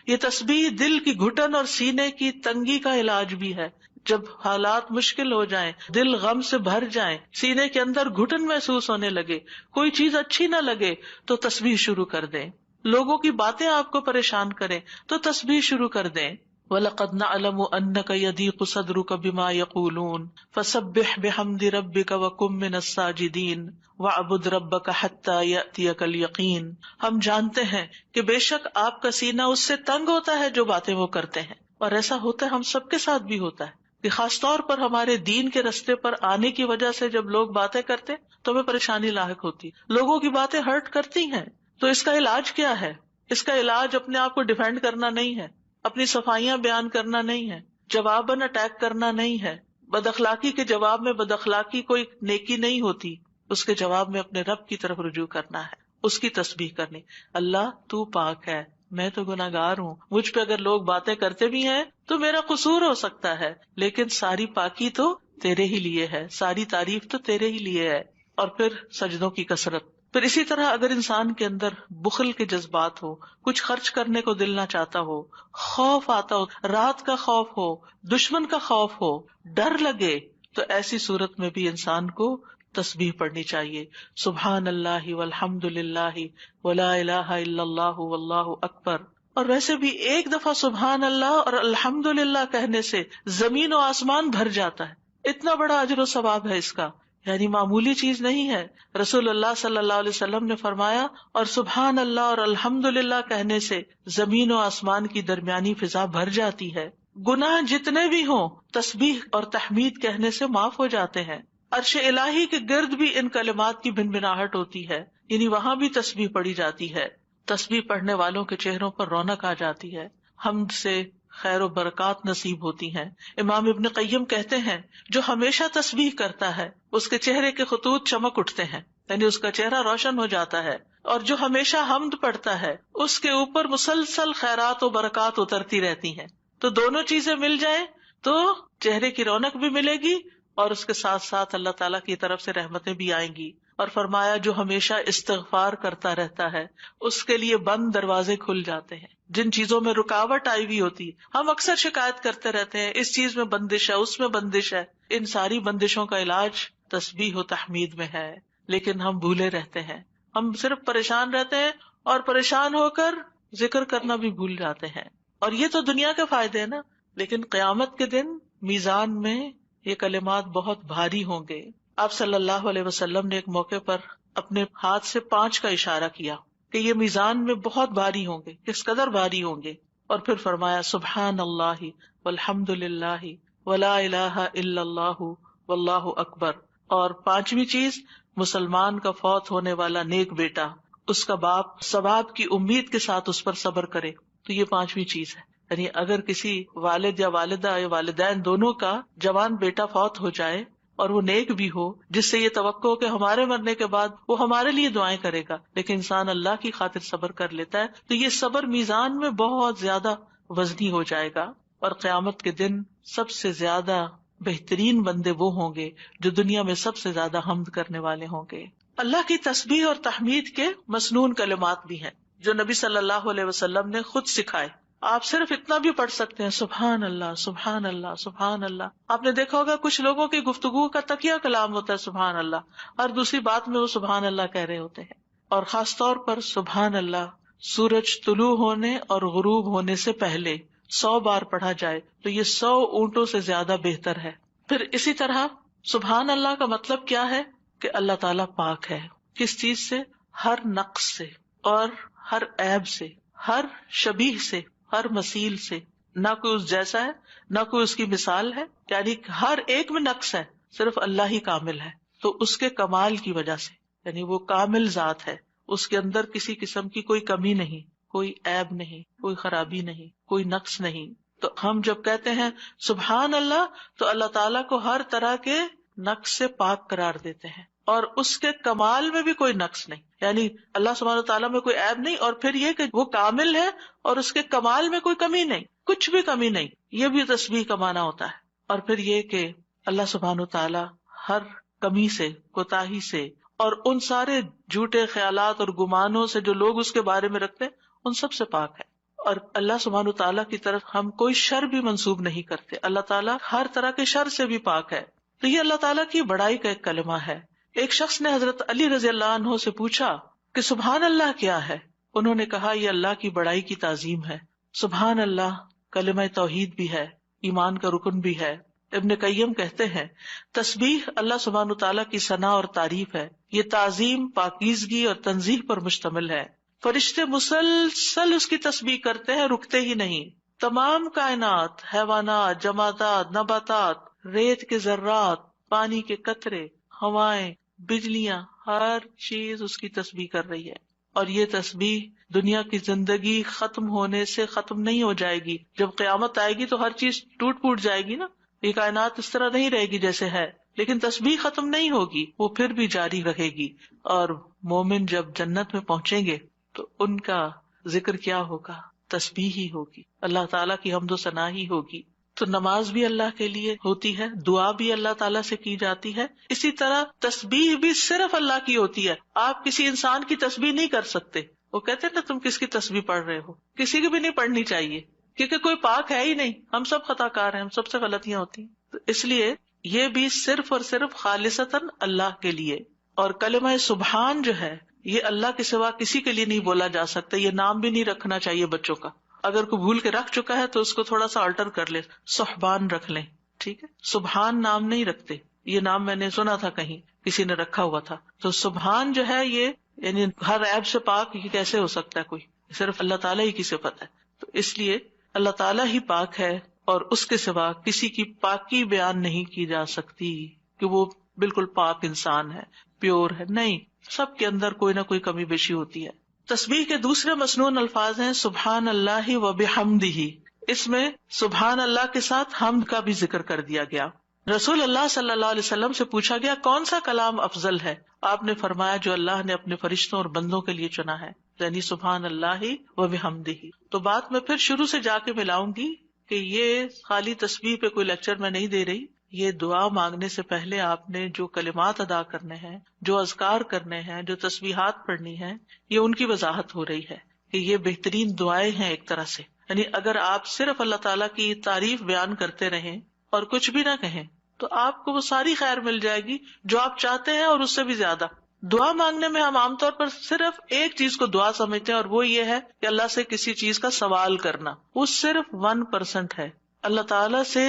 [SPEAKER 1] یہ تسبیح دل کی گھٹن اور سینے کی تنگی کا علاج بھی ہے۔ جب حالات مشکل ہو جائیں، دل غم سے بھر جائیں، سینے کے اندر گھٹن محسوس ہونے لگے، کوئی چیز اچھی نہ لگے تو تسبیح شروع کر دیں۔ لوگوں کی باتیں آپ کو پریشان کریں تو تسبیح شروع کر دیں۔ وَلَقَدْ نَعْلَمُ أَنَّكَ يَضِيقُ صَدْرُكَ بِمَا يَقُولُونَ فَسَبِّحْ بِحَمْدِ رَبِّكَ وَكُن مِّنَ السَّاجِدِينَ وَاعْبُدْ رَبَّكَ حَتَّى يَأْتِيَكَ الْيَقِينُ۔ ہم جانتے ہیں کہ بے شک آپ کا سینہ اس سے تنگ ہوتا ہے جو باتیں وہ کرتے ہیں، اور ایسا ہوتا ہے، ہم سب کے ساتھ بھی ہوتا ہے کہ خاص طور پر ہمارے دین کے رستے پر آنے کی وجہ سے جب لوگ باتیں کرتے تو ہمیں پریشانی لاحق ہوتی، لوگوں کی باتیں ہرٹ کرتی ہیں. تو اس کا علاج کیا ہے؟ اس کا علاج اپنے آپ کو ڈیفینڈ کرنا نہیں ہے، اپنی صفائیاں بیان کرنا نہیں ہے، جواباً اٹیک کرنا نہیں ہے. بد اخلاقی کے جواب میں بد اخلاقی کوئی نیکی نہیں ہوتی، اس کے جواب میں اپنے رب کی طرف رجوع کرنا ہے، اس کی تسبیح کرنی. اللہ تو پاک ہے، میں تو گناہگار ہوں، مجھ پہ اگر لوگ باتیں کرتے بھی ہیں تو میرا قصور ہو سکتا ہے، لیکن ساری پاکی تو تیرے ہی لیے ہے، ساری تعریف تو تیرے ہی لیے ہے. اور پھر سجدوں کی کثرت. پھر اسی طرح اگر انسان کے اندر بخل کے جذبات ہو، کچھ خرچ کرنے کو دل نہ چاہتا ہو، خوف آتا ہو، رات کا خوف ہو، دشمن کا خوف ہو، ڈر لگے، تو ایسی صورت میں بھی انسان کو تسبیح پڑھنی چاہیے. سبحان اللہ والحمد للہ ولا الہ الا اللہ واللہ اکبر. اور ویسے بھی ایک دفعہ سبحان اللہ اور الحمد للہ کہنے سے زمین و آسمان بھر جاتا ہے. اتنا بڑا اجر و ثواب ہے اس کا، یعنی معمولی چیز نہیں ہے. رسول اللہ صلی اللہ علیہ وسلم نے فرمایا، اور سبحان اللہ اور الحمد للہ کہنے سے زمین و آسمان کی درمیانی فضا بھر جاتی ہے. گناہ جتنے بھی ہوں تسبیح اور تحمید کہنے سے معاف ہو جاتے ہیں. عرش الہی کے گرد بھی ان کلمات کی بھنبھناہٹ ہوتی ہے، یعنی وہاں بھی تسبیح پڑھی جاتی ہے. تسبیح پڑھنے والوں کے چہروں پر رونق آ جاتی ہے، حمد سے خیر و برکات نصیب ہوتی ہیں. امام ابن قیم کہتے ہیں، جو ہمیشہ تسبیح کرتا ہے اس کے چہرے کے خطوط چمک اٹھتے ہیں، یعنی اس کا چہرہ روشن ہو جاتا ہے. اور جو ہمیشہ حمد پڑھتا ہے اس کے اوپر مسلسل خیرات و برکات اترتی رہتی ہیں. تو دونوں چیزیں مل جائیں تو چہرے کی رونق بھی ملے گی اور اس کے ساتھ ساتھ اللہ تعالیٰ کی طرف سے رحمتیں بھی آئیں گی. اور فرمایا، جو ہمیشہ استغفار کرتا رہتا ہے اس کے لیے بند دروازے کھل جاتے ہیں. جن چیزوں میں رکاوٹ آئی ہوئی ہوتی، ہم اکثر شکایت کرتے رہتے ہیں اس چیز میں بندش ہے، اس میں بندش ہے. ان ساری بندشوں کا علاج تسبیح و تحمید میں ہے، لیکن ہم بھولے رہتے ہیں. ہم صرف پریشان رہتے ہیں اور پریشان ہو کر ذکر کرنا بھی بھول جاتے ہیں. اور یہ تو دنیا کے فائدے ہیں نا، لیکن قیامت کے دن میزان میں یہ کلمات بہت بھاری ہوں گے. آپ صلی اللہ علیہ وسلم نے ایک موقع پر اپنے ہاتھ سے 5 کا اشارہ کیا کہ یہ میزان میں بہت بھاری ہوں گے، کس قدر بھاری ہوں گے. اور پھر فرمایا، سبحان اللہ والحمد للہ ولا الہ الا اللہ واللہ اکبر. اور 5ویں چیز، مسلمان کا فوت ہونے والا نیک بیٹا، اس کا باپ ثواب کی امید کے ساتھ اس پر صبر کرے. تو یہ 5ویں چیز ہے. یعنی اگر کسی والد یا والدہ یا والدین دونوں کا جوان بیٹا فوت ہو جائے اور وہ نیک بھی ہو، جس سے یہ توقع ہو کہ ہمارے مرنے کے بعد وہ ہمارے لیے دعائیں کرے گا، لیکن انسان اللہ کی خاطر صبر کر لیتا ہے، تو یہ صبر میزان میں بہت زیادہ وزنی ہو جائے گا. اور قیامت کے دن سب سے زیادہ بہترین بندے وہ ہوں گے جو دنیا میں سب سے زیادہ حمد کرنے والے ہوں گے. اللہ کی تسبیح اور تحمید کے مسنون کلمات بھی ہیں جو نبی صلی اللہ علیہ وسلم نے خود سکھائے. آپ صرف اتنا بھی پڑھ سکتے ہیں، سبحان اللہ سبحان اللہ سبحان اللہ. آپ نے دیکھا ہوگا کچھ لوگوں کی گفتگو کا تکیہ کلام ہوتا ہے سبحان اللہ، اور دوسری بات میں وہ سبحان اللہ کہہ رہے ہوتے ہیں. اور خاص طور پر سبحان اللہ سورج طلوع ہونے اور غروب ہونے سے پہلے 100 بار پڑھا جائے تو یہ 100 اونٹوں سے زیادہ بہتر ہے. پھر اسی طرح سبحان اللہ کا مطلب کیا ہے کہ اللہ تعالیٰ پاک ہے. کس چیز سے؟ ہر نقص سے اور ہر عیب سے، ہر شبیہ سے، ہر مثیل سے. نہ کوئی اس جیسا ہے، نہ کوئی اس کی مثال ہے، یعنی ہر ایک میں نقص ہے، صرف اللہ ہی کامل ہے. تو اس کے کمال کی وجہ سے، یعنی وہ کامل ذات ہے، اس کے اندر کسی قسم کی کوئی کمی نہیں، کوئی عیب نہیں، کوئی خرابی نہیں، کوئی نقص نہیں. تو ہم جب کہتے ہیں سبحان اللہ تو اللہ تعالیٰ کو ہر طرح کے نقص سے پاک قرار دیتے ہیں، اور اس کے کمال میں بھی کوئی نقص نہیں، یعنی اللہ سبحانہ تعالیٰ میں کوئی عیب نہیں، اور پھر یہ کہ وہ کامل ہے اور اس کے کمال میں کوئی کمی نہیں، کچھ بھی کمی نہیں. یہ بھی تسبیح کا معنی ہوتا ہے. اور پھر یہ کہ اللہ سبحانہ تعالیٰ ہر کمی سے، کوتاہی سے، اور ان سارے جھوٹے خیالات اور گمانوں سے جو لوگ اس کے بارے میں رکھتے ہیں، ان سب سے پاک ہے. اور اللہ سبحانہ تعالیٰ کی طرف ہم کوئی شر بھی منسوب نہیں کرتے. اللہ تعالیٰ ہر طرح کے شر سے بھی پاک ہے. تو یہ اللہ تعالیٰ کی بڑائی کا ایک کلمہ ہے. ایک شخص نے حضرت علی رضی اللہ عنہ سے پوچھا کہ سبحان اللہ کیا ہے؟ انہوں نے کہا یہ اللہ کی بڑائی کی تعظیم ہے. سبحان اللہ کلمہ توحید بھی ہے، ایمان کا رکن بھی ہے. ابن قیم کہتے ہیں تسبیح اللہ سبحانہ تعالیٰ کی ثنا اور تعریف ہے. یہ تعظیم، پاکیزگی اور تنزیہ پر مشتمل ہے. فرشتے مسلسل اس کی تسبیح کرتے ہیں، رکتے ہی نہیں. تمام کائنات، حیوانات، جمادات، نباتات، ریت کے ذرات، پانی کے قطرے، ہوائیں، بجلیاں، ہر چیز اس کی تسبیح کر رہی ہے. اور یہ تسبیح دنیا کی زندگی ختم ہونے سے ختم نہیں ہو جائے گی. جب قیامت آئے گی تو ہر چیز ٹوٹ پھوٹ جائے گی نا، یہ کائنات اس طرح نہیں رہے گی جیسے ہے، لیکن تسبیح ختم نہیں ہوگی، وہ پھر بھی جاری رہے گی. اور مومن جب جنت میں پہنچیں گے تو ان کا ذکر کیا ہوگا؟ تسبیح ہی ہوگی، اللہ تعالیٰ کی حمد و ثنا ہی ہوگی. تو نماز بھی اللہ کے لیے ہوتی ہے، دعا بھی اللہ تعالیٰ سے کی جاتی ہے، اسی طرح تسبیح بھی صرف اللہ کی ہوتی ہے. آپ کسی انسان کی تسبیح نہیں کر سکتے. وہ کہتے ہیں نا تم کس کی تسبیح پڑھ رہے ہو، کسی کی بھی نہیں پڑھنی چاہیے، کیونکہ کوئی پاک ہے ہی نہیں، ہم سب خطا کار ہیں، ہم سب سے غلطیاں ہوتی ہیں. تو اس لیے یہ بھی صرف اور صرف خالصتاً اللہ کے لیے. اور کلمہ سبحان جو ہے یہ اللہ کے سوا کسی کے لیے نہیں بولا جا سکتا. یہ نام بھی نہیں رکھنا چاہیے بچوں کا. اگر کوئی بھول کے رکھ چکا ہے تو اس کو تھوڑا سا آلٹر کر لے، سبحان رکھ لیں، ٹھیک ہے. سبحان نام نہیں رکھتے، یہ نام میں نے سنا تھا کہیں کسی نے رکھا ہوا تھا. تو سبحان جو ہے یہ یعنی ہر عیب سے پاک، یہ کیسے ہو سکتا ہے؟ کوئی صرف اللہ تعالیٰ ہی کی صفت ہے. تو اس لیے اللہ تعالیٰ ہی پاک ہے اور اس کے سوا کسی کی پاکی بیان نہیں کی جا سکتی کہ وہ بالکل پاک انسان ہے، پیور ہے. نہیں، سب کے اندر کوئی نہ کوئی کمی بیشی ہوتی ہے. تسبیح کے دوسرے مسنون الفاظ ہیں سبحان اللہ و بحمدہ. اس میں سبحان اللہ کے ساتھ حمد کا بھی ذکر کر دیا گیا. رسول اللہ صلی اللہ علیہ وسلم سے پوچھا گیا کون سا کلام افضل ہے؟ آپ نے فرمایا جو اللہ نے اپنے فرشتوں اور بندوں کے لیے چنا ہے، یعنی سبحان اللہ و بحمدہ. تو بات میں پھر شروع سے جا کے ملاؤں گی کہ یہ خالی تسبیح پہ کوئی لیکچر میں نہیں دے رہی. یہ دعا مانگنے سے پہلے آپ نے جو کلمات ادا کرنے ہیں، جو اذکار کرنے ہیں، جو تسبیحات پڑھنی ہیں، یہ ان کی وضاحت ہو رہی ہے کہ یہ بہترین دعائیں ہیں ایک طرح سے. یعنی اگر آپ صرف اللہ تعالیٰ کی تعریف بیان کرتے رہیں اور کچھ بھی نہ کہیں تو آپ کو وہ ساری خیر مل جائے گی جو آپ چاہتے ہیں اور اس سے بھی زیادہ. دعا مانگنے میں ہم عام طور پر صرف ایک چیز کو دعا سمجھتے ہیں اور وہ یہ ہے کہ اللہ سے کسی چیز کا سوال کرنا. وہ صرف 1% ہے. اللہ تعالیٰ سے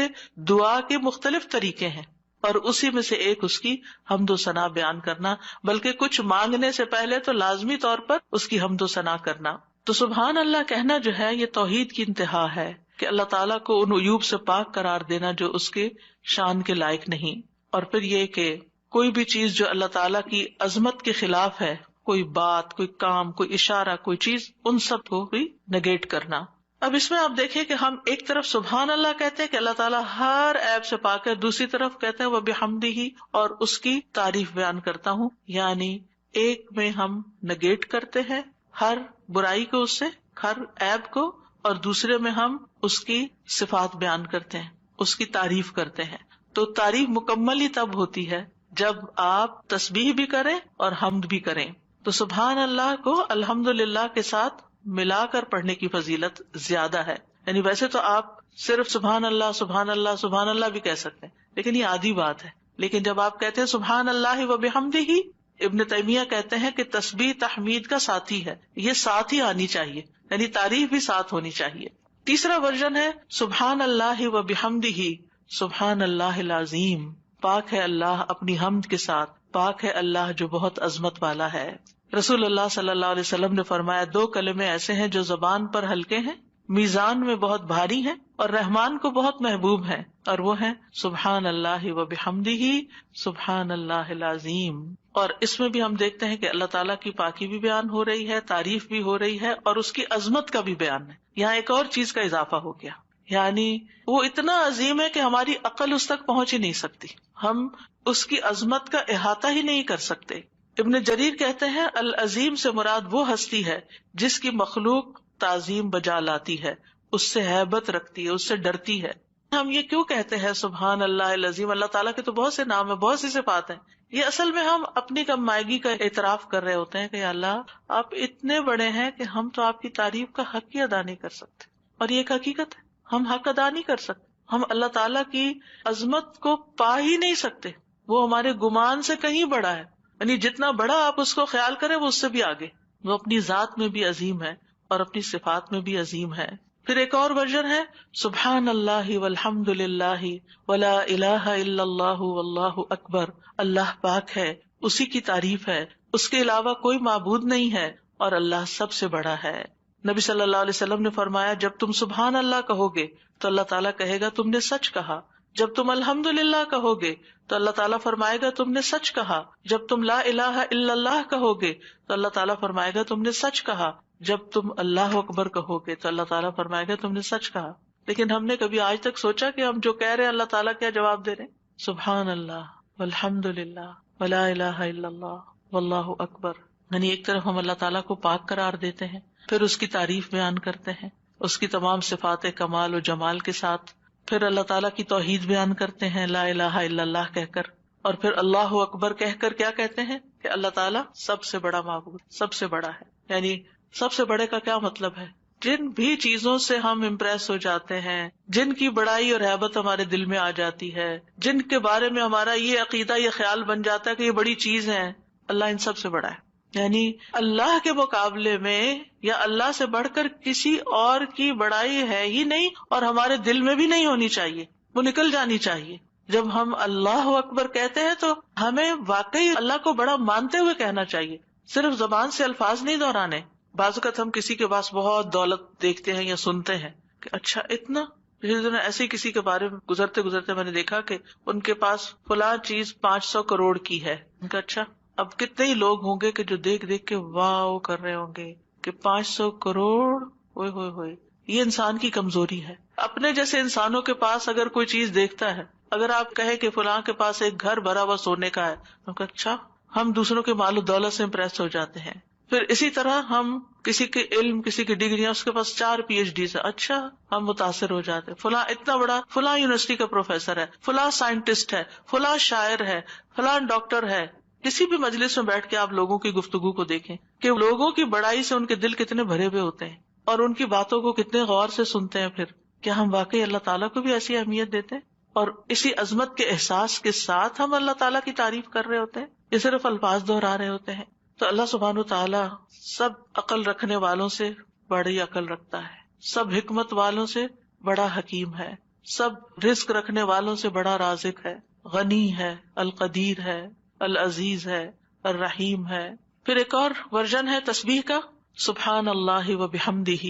[SPEAKER 1] دعا کے مختلف طریقے ہیں اور اسی میں سے ایک اس کی حمد و ثنا بیان کرنا، بلکہ کچھ مانگنے سے پہلے تو لازمی طور پر اس کی حمد و ثنا کرنا. تو سبحان اللہ کہنا جو ہے یہ توحید کی انتہا ہے کہ اللہ تعالیٰ کو ان عیوب سے پاک قرار دینا جو اس کے شان کے لائق نہیں. اور پھر یہ کہ کوئی بھی چیز جو اللہ تعالیٰ کی عظمت کے خلاف ہے، کوئی بات، کوئی کام، کوئی اشارہ، کوئی چیز، ان سب کو بھی نگیٹ کرنا. اب اس میں آپ دیکھیں کہ ہم ایک طرف سبحان اللہ کہتے ہیں کہ اللہ تعالیٰ ہر عیب سے پاک ہے، دوسری طرف کہتے ہیں وبحمدہ اور اس کی تعریف بیان کرتا ہوں. یعنی ایک میں ہم نگیٹ کرتے ہیں ہر برائی کو، اس سے ہر عیب کو، اور دوسرے میں ہم اس کی صفات بیان کرتے ہیں، اس کی تعریف کرتے ہیں. تو تعریف مکمل ہی تب ہوتی ہے جب آپ تسبیح بھی کریں اور حمد بھی کریں. تو سبحان اللہ کو الحمدللہ کے ساتھ ملا کر پڑھنے کی فضیلت زیادہ ہے. یعنی ویسے تو آپ صرف سبحان اللہ سبحان اللہ سبحان اللہ بھی کہہ سکتے ہیں، لیکن یہ آدھی بات ہے. لیکن جب آپ کہتے ہیں سبحان اللہ و بحمدہ، ابن تیمیہ کہتے ہیں کہ تسبیح تحمید کا ساتھی ہے، یہ ساتھ ہی آنی چاہیے، یعنی تعریف بھی ساتھ ہونی چاہیے. تیسرا ورژن ہے سبحان اللہ و بحمدہ سبحان اللہ العظیم. پاک ہے اللہ اپنی حمد کے ساتھ، پاک ہے اللہ جو بہت عظمت والا ہے. رسول اللہ صلی اللہ علیہ وسلم نے فرمایا 2 کلمے ایسے ہیں جو زبان پر ہلکے ہیں، میزان میں بہت بھاری ہیں اور رحمان کو بہت محبوب ہیں، اور وہ ہیں سبحان اللہ و بحمدہ سبحان اللہ العظیم. اور اس میں بھی ہم دیکھتے ہیں کہ اللہ تعالیٰ کی پاکی بھی بیان ہو رہی ہے، تعریف بھی ہو رہی ہے، اور اس کی عظمت کا بھی بیان ہے. یہاں ایک اور چیز کا اضافہ ہو گیا، یعنی وہ اتنا عظیم ہے کہ ہماری عقل اس تک پہنچ ہی نہیں سکتی، ہم اس کی عظمت کا احاطہ ہی نہیں کر سکتے. ابن جریر کہتے ہیں العظیم سے مراد وہ ہستی ہے جس کی مخلوق تعظیم بجا لاتی ہے، اس سے ہیبت رکھتی ہے، اس سے ڈرتی ہے. ہم یہ کیوں کہتے ہیں سبحان اللہ العظیم؟ اللہ تعالیٰ کے تو بہت سے نام ہیں، بہت سی صفات ہیں. یہ اصل میں ہم اپنی کم مائگی کا اعتراف کر رہے ہوتے ہیں کہ اللہ آپ اتنے بڑے ہیں کہ ہم تو آپ کی تعریف کا حق ہی ادا نہیں کر سکتے. اور یہ ایک حقیقت ہے، ہم حق ادا نہیں کر سکتے. ہم اللہ تعالیٰ کی عظمت کو پا ہی نہیں سکتے، وہ ہمارے گمان سے کہیں بڑا ہے. یعنی جتنا بڑا آپ اس کو خیال کریں وہ اس سے بھی آگے. وہ اپنی ذات میں بھی عظیم ہے اور اپنی صفات میں بھی عظیم ہے. پھر ایک اور ورژن ہے سبحان اللہ والحمد للہ ولا الہ الا اللہ واللہ اکبر. اللہ پاک ہے، اسی کی تعریف ہے، اس کے علاوہ کوئی معبود نہیں ہے اور اللہ سب سے بڑا ہے. نبی صلی اللہ علیہ وسلم نے فرمایا جب تم سبحان اللہ کہو گے تو اللہ تعالیٰ کہے گا تم نے سچ کہا، جب تم الحمدللہ کہو گے تو اللہ تعالیٰ فرمائے گا تم نے سچ کہا، جب تم لا الہ الا اللہ کہو گے تو اللہ تعالیٰ فرمائے گا تم نے سچ کہا، جب تم اللہ اکبر کہو گے تو اللہ تعالیٰ فرمائے گا تم نے سچ کہا. لیکن ہم نے کبھی آج تک سوچا کہ ہم جو کہہ رہے ہیں اللہ تعالیٰ کیا جواب دے رہے ہیں؟ سبحان اللہ والحمدللہ ولا الہ الا اللہ واللہ اکبر. یعنی ایک طرف ہم اللہ تعالیٰ کو پاک قرار دیتے ہیں، پھر اس کی تعریف بیان کرتے ہیں اس کی تمام صفات کمال و جمال کے ساتھ، پھر اللہ تعالیٰ کی توحید بیان کرتے ہیں لا الہ الا اللہ کہہ کر، اور پھر اللہ اکبر کہہ کر کیا کہتے ہیں کہ اللہ تعالیٰ سب سے بڑا معبود، سب سے بڑا ہے. یعنی سب سے بڑے کا کیا مطلب ہے؟ جن بھی چیزوں سے ہم امپریس ہو جاتے ہیں، جن کی بڑائی اور ہیبت ہمارے دل میں آ جاتی ہے، جن کے بارے میں ہمارا یہ عقیدہ یہ خیال بن جاتا ہے کہ یہ بڑی چیز ہے، اللہ ان سب سے بڑا ہے. یعنی اللہ کے مقابلے میں یا اللہ سے بڑھ کر کسی اور کی بڑائی ہے ہی نہیں، اور ہمارے دل میں بھی نہیں ہونی چاہیے، وہ نکل جانی چاہیے. جب ہم اللہ اکبر کہتے ہیں تو ہمیں واقعی اللہ کو بڑا مانتے ہوئے کہنا چاہیے، صرف زبان سے الفاظ نہیں دہرانے. بعض اوقات ہم کسی کے پاس بہت دولت دیکھتے ہیں یا سنتے ہیں کہ اچھا اتنا، پچھلے دنوں ایسے ہی کسی کے بارے میں گزرتے گزرتے میں نے دیکھا کہ ان کے پاس فلاں چیز 500 کروڑ کی ہے. ان کا اچھا، اب کتنے ہی لوگ ہوں گے کہ جو دیکھ دیکھ کے واو کر رہے ہوں گے کہ 500 کروڑ، ہوئے ہوئے ہوئے. یہ انسان کی کمزوری ہے. اپنے جیسے انسانوں کے پاس اگر کوئی چیز دیکھتا ہے، اگر آپ کہیں کہ فلاں کے پاس ایک گھر بھرا ہوا سونے کا ہے، ان کا اچھا، ہم دوسروں کے مال و دولت سے امپریس ہو جاتے ہیں. پھر اسی طرح ہم کسی کے علم، کسی کی ڈگریاں، اس کے پاس 4 PhD ہے، اچھا ہم متاثر ہو جاتے ہیں، فلاں اتنا بڑا، فلاں یونیورسٹی کا پروفیسر ہے، فلاں سائنٹسٹ ہے، فلاں شاعر ہے، فلاں ڈاکٹر ہے. کسی بھی مجلس میں بیٹھ کے آپ لوگوں کی گفتگو کو دیکھیں کہ لوگوں کی بڑائی سے ان کے دل کتنے بھرے ہوئے ہوتے ہیں اور ان کی باتوں کو کتنے غور سے سنتے ہیں. پھر کیا ہم واقعی اللہ تعالیٰ کو بھی ایسی اہمیت دیتے ہیں اور اسی عظمت کے احساس کے ساتھ ہم اللہ تعالیٰ کی تعریف کر رہے ہوتے ہیں یا صرف الفاظ دہرا رہے ہوتے ہیں؟ تو اللہ سبحانہ وتعالیٰ سب عقل رکھنے والوں سے بڑی عقل رکھتا ہے، سب حکمت والوں سے بڑا حکیم ہے، سب رزق رکھنے والوں سے بڑا رازق ہے، غنی ہے، القدیر ہے، العزیز ہے، الرحیم ہے. پھر ایک اور ورژن ہے تسبیح کا، سبحان اللہ و بحمدہ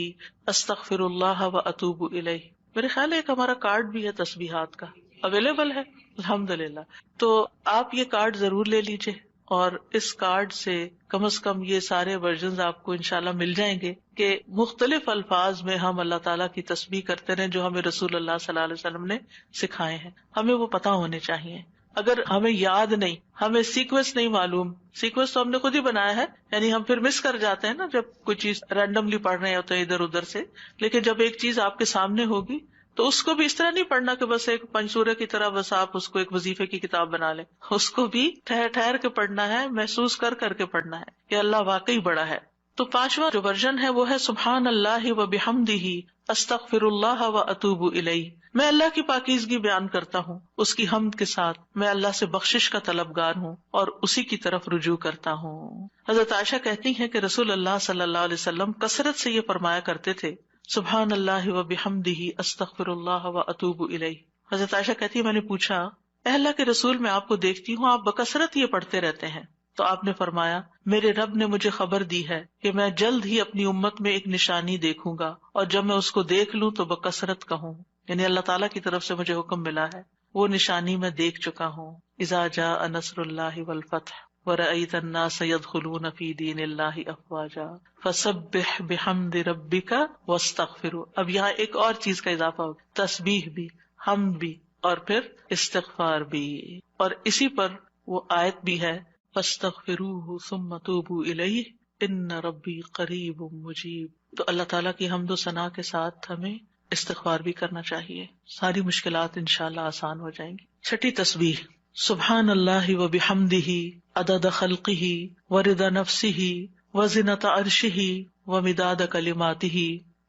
[SPEAKER 1] استغفر اللہ و اتوب الیہ. میرے خیال ہے ایک ہمارا کارڈ بھی ہے تسبیحات کا، اویلیبل ہے الحمدللہ. تو آپ یہ کارڈ ضرور لے لیجئے اور اس کارڈ سے کم از کم یہ سارے ورژنز آپ کو انشاءاللہ مل جائیں گے کہ مختلف الفاظ میں ہم اللہ تعالیٰ کی تسبیح کرتے رہیں جو ہمیں رسول اللہ صلی اللہ علیہ وسلم نے سکھائے ہیں. ہمیں وہ پتہ ہونے چاہیے. اگر ہمیں یاد نہیں، ہمیں سیکوینس نہیں معلوم، سیکوینس تو ہم نے خود ہی بنایا ہے، یعنی ہم پھر مس کر جاتے ہیں نا جب کوئی چیز رینڈملی پڑھ رہے ہوتے ہیں ادھر ادھر سے. لیکن جب ایک چیز آپ کے سامنے ہوگی تو اس کو بھی اس طرح نہیں پڑھنا کہ بس ایک پنسورے کی طرح بس آپ اس کو ایک وظیفے کی کتاب بنا لیں. اس کو بھی ٹھہر ٹھہر کے پڑھنا ہے، محسوس کر کر کے پڑھنا ہے کہ اللہ واقعی بڑا ہے. تو 5واں جو ورژن ہے وہ ہے سبحان اللہ و بحمدہ استغفر اللہ و اتوب الیہ. میں اللہ کی پاکیزگی بیان کرتا ہوں، اس کی حمد کے ساتھ میں اللہ سے بخشش کا طلبگار ہوں اور اسی کی طرف رجوع کرتا ہوں. حضرت عائشہ کہتی ہیں کہ رسول اللہ صلی اللہ علیہ وسلم کثرت سے یہ فرمایا کرتے تھے، سبحان اللہ و بحمدہ استغفر اللہ و اتوب الیہ. حضرت عائشہ کہتی ہے میں نے پوچھا اے اللہ کے رسول، میں آپ کو دیکھتی ہوں آپ بکثرت یہ پڑھتے رہتے ہیں. تو آپ نے فرمایا میرے رب نے مجھے خبر دی ہے کہ میں جلد ہی اپنی امت میں ایک نشانی دیکھوں گا اور جب میں اس کو دیکھ لوں تو بکثرت کہوں. یعنی اللہ تعالیٰ کی طرف سے مجھے حکم ملا ہے، وہ نشانی میں دیکھ چکا ہوں. اذا جاء نصر اللہ والفتح ورأیت الناس يدخلون فی دین اللہ افواجا فسبح بحمد ربک واستغفرہ. اب یہاں ایک اور چیز کا اضافہ ہو، تسبیح بھی، حمد بھی اور پھر استغفار بھی. اور اسی پر وہ آیت بھی ہے فاستغفروہ ثم توبوا الیہ ان ربی قریب مجیب. تو اللہ تعالیٰ کی حمد و ثنا کے ساتھ ہمیں استغفار بھی کرنا چاہیے، ساری مشکلات انشاءاللہ آسان ہو جائیں گی. 6 تسبیح، سبحان اللہ و بحمدہ عدد خلقہ ورضا نفسہ وزنۃ عرشہ ومداد کلماتہ.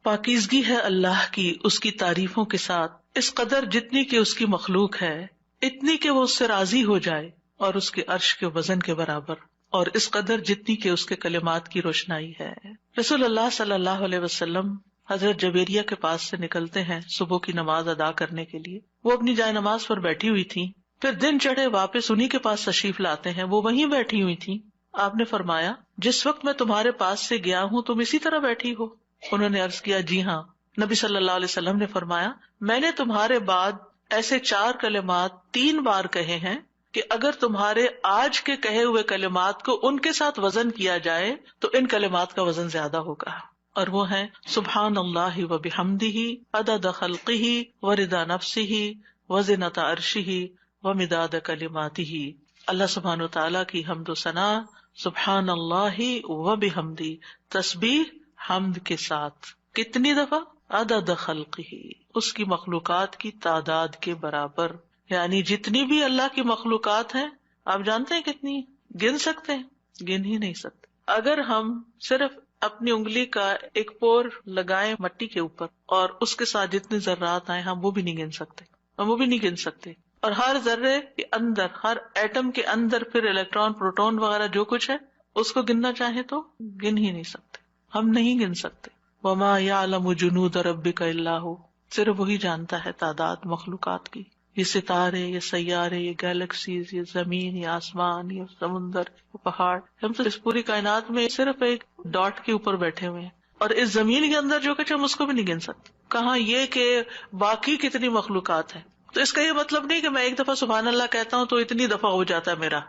[SPEAKER 1] پاکیزگی ہے اللہ کی اس کی تعریفوں کے ساتھ، اس قدر جتنی کہ اس کی مخلوق ہے، اتنی کہ وہ اس سے راضی ہو جائے اور اس کے عرش کے وزن کے برابر، اور اس قدر جتنی کہ اس کے کلمات کی روشنائی ہے. رسول اللہ صلی اللہ علیہ وسلم حضرت جبیریہ کے پاس سے نکلتے ہیں صبح کی نماز ادا کرنے کے لیے. وہ اپنی جائے نماز پر بیٹھی ہوئی تھی، پھر دن چڑھے واپس انہی کے پاس تشریف لاتے ہیں، وہ وہیں بیٹھی ہوئی تھی. آپ نے فرمایا جس وقت میں تمہارے پاس سے گیا ہوں تم اسی طرح بیٹھی ہو. انہوں نے عرض کیا جی ہاں. نبی صلی اللہ علیہ وسلم نے فرمایا میں نے تمہارے بعد ایسے 4 کلمات 3 بار کہے ہیں کہ اگر تمہارے آج کے کہے ہوئے کلمات کو ان کے ساتھ وزن کیا جائے تو ان کلمات کا وزن زیادہ ہوگا، اور وہ ہیں سبحان اللہ و بحمدہ عدد خلقہ و رضا نفسہ و زنۃ عرشہ و مداد کلماتہ. اللہ سبحانہ و تعالیٰ کی حمد و ثنا، سبحان اللہ و بحمدہ، تسبیح حمد کے ساتھ کتنی دفعہ؟ عدد خلقہ، اس کی مخلوقات کی تعداد کے برابر، یعنی جتنی بھی اللہ کی مخلوقات ہیں آپ جانتے ہیں کتنی؟ گن سکتے ہیں؟ گن ہی نہیں سکتے. اگر ہم صرف اپنی انگلی کا ایک پور لگائیں مٹی کے اوپر اور اس کے ساتھ جتنے ذرات آئے ہم وہ بھی نہیں گن سکتے، ہم وہ بھی نہیں گن سکتے. اور ہر ذرے کے اندر، ہر ایٹم کے اندر پھر الیکٹران پروٹون وغیرہ جو کچھ ہے اس کو گننا چاہیں تو گن ہی نہیں سکتے، ہم نہیں گن سکتے. وما یعلم جنود ربک الا ہو، صرف وہی جانتا ہے تعداد مخلوقات کی. یہ ستارے، یہ سیارے، یہ گیلیکسیز، یہ زمین، یہ آسمان، یہ سمندر، یہ پہاڑ، ہم تو اس پوری کائنات میں صرف ایک ڈاٹ کے اوپر بیٹھے ہوئے ہیں، اور اس زمین کے اندر جو کچھ ہم اس کو بھی نہیں گن سکتے، کہاں یہ کہ باقی کتنی مخلوقات ہیں. تو اس کا یہ مطلب نہیں کہ میں ایک دفعہ سبحان اللہ کہتا ہوں تو اتنی دفعہ ہو جاتا ہے میرا،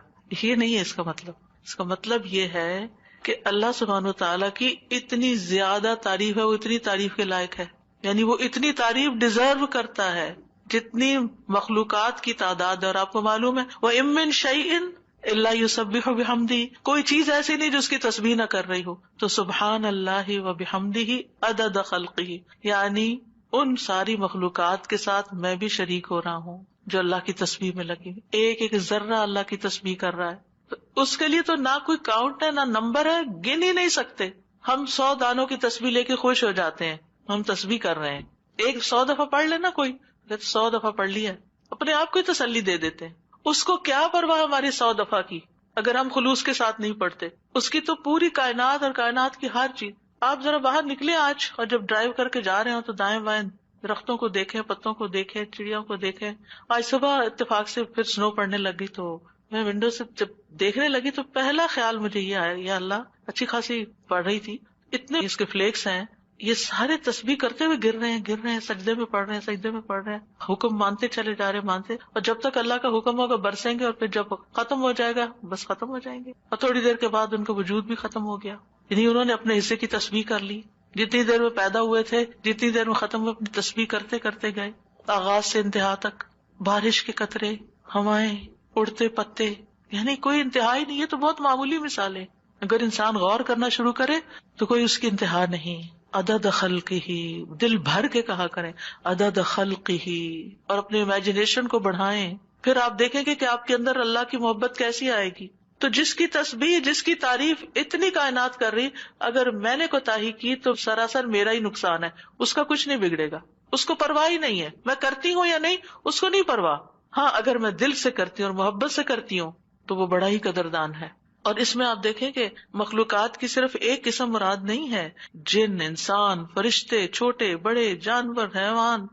[SPEAKER 1] یہ نہیں ہے اس کا مطلب. اس کا مطلب یہ ہے کہ اللہ سبحانہ و تعالیٰ کی اتنی زیادہ تعریف ہے، وہ اتنی تعریف کے لائق ہے، یعنی وہ اتنی تعریف ڈیزرو کرتا ہے جتنی مخلوقات کی تعداد ہے. اور آپ کو معلوم ہے وَإِن مِّن شَيْءٍ إِلَّا يُسَبِّحُ بِحَمْدِهِ، کوئی چیز ایسی نہیں جو اس کی تسبیح نہ کر رہی ہو. تو سبحان اللہ و بحمدہ عدد خلقہ، یعنی ان ساری مخلوقات کے ساتھ میں بھی شریک ہو رہا ہوں جو اللہ کی تسبیح میں لگی، ایک ایک ذرہ اللہ کی تسبیح کر رہا ہے. تو اس کے لیے تو نہ کوئی کاؤنٹ ہے نہ نمبر ہے، گن ہی نہیں سکتے. ہم 100 دانوں کی تسبیح لے کے خوش ہو جاتے ہیں، ہم تسبیح کر رہے ہیں. ایک 100 دفعہ پڑھ لینا، کوئی 100 دفعہ پڑھ لیا، اپنے آپ کو ہی تسلی دے دیتے ہیں. اس کو کیا پرواہ ہماری 100 دفعہ کی اگر ہم خلوص کے ساتھ نہیں پڑھتے. اس کی تو پوری کائنات اور کائنات کی ہر چیز. آپ ذرا باہر نکلے آج اور جب ڈرائیو کر کے جا رہے ہوں تو دائیں بائیں درختوں کو دیکھیں، پتوں کو دیکھیں، چڑیوں کو دیکھیں. آج صبح اتفاق سے پھر سنو پڑنے لگی تو میں ونڈو سے جب دیکھنے لگی تو پہلا خیال مجھے یہ آیا، یا اللہ اچھی خاصی پڑھ رہی تھی، اتنے اس کے فلیکس ہیں، یہ سارے تسبیح کرتے ہوئے گر رہے ہیں، سجدے میں پڑھ رہے ہیں، سجدے میں پڑھ رہے ہیں، حکم مانتے چلے جا رہے، مانتے، اور جب تک اللہ کا حکم ہوگا برسیں گے، اور پھر جب ختم ہو جائے گا بس ختم ہو جائیں گے. اور تھوڑی دیر کے بعد ان کا وجود بھی ختم ہو گیا، یعنی انہوں نے اپنے حصے کی تسبیح کر لی. جتنی دیر میں پیدا ہوئے تھے، جتنی دیر میں ختم ہوئے، اپنی تسبیح کرتے کرتے گئے، آغاز سے انتہا تک. بارش کے قطرے، ہوائیں، اڑتے پتے، یعنی کوئی انتہا ہی نہیں. یہ تو بہت معمولی مثال ہے، اگر انسان غور کرنا شروع کرے تو کوئی اس کی انتہا نہیں. عدد خلقہ، دل بھر کے کہا کریں عدد خلقہ، اور اپنے امیجنیشن کو بڑھائیں. پھر آپ دیکھیں گے کہ آپ کے اندر اللہ کی محبت کیسی آئے گی. تو جس کی تسبیح، جس کی تعریف اتنی کائنات کر رہی، اگر میں نے کوتاہی کی تو سراسر میرا ہی نقصان ہے، اس کا کچھ نہیں بگڑے گا، اس کو پرواہ ہی نہیں ہے. میں کرتی ہوں یا نہیں اس کو نہیں پرواہ. ہاں اگر میں دل سے کرتی ہوں اور محبت سے کرتی ہوں تو وہ بڑا ہی قدردان ہے. اور اس میں آپ دیکھیں کہ مخلوقات کی صرف ایک قسم مراد نہیں ہے، جن، انسان، فرشتے، چھوٹے بڑے، جانور، حیوان،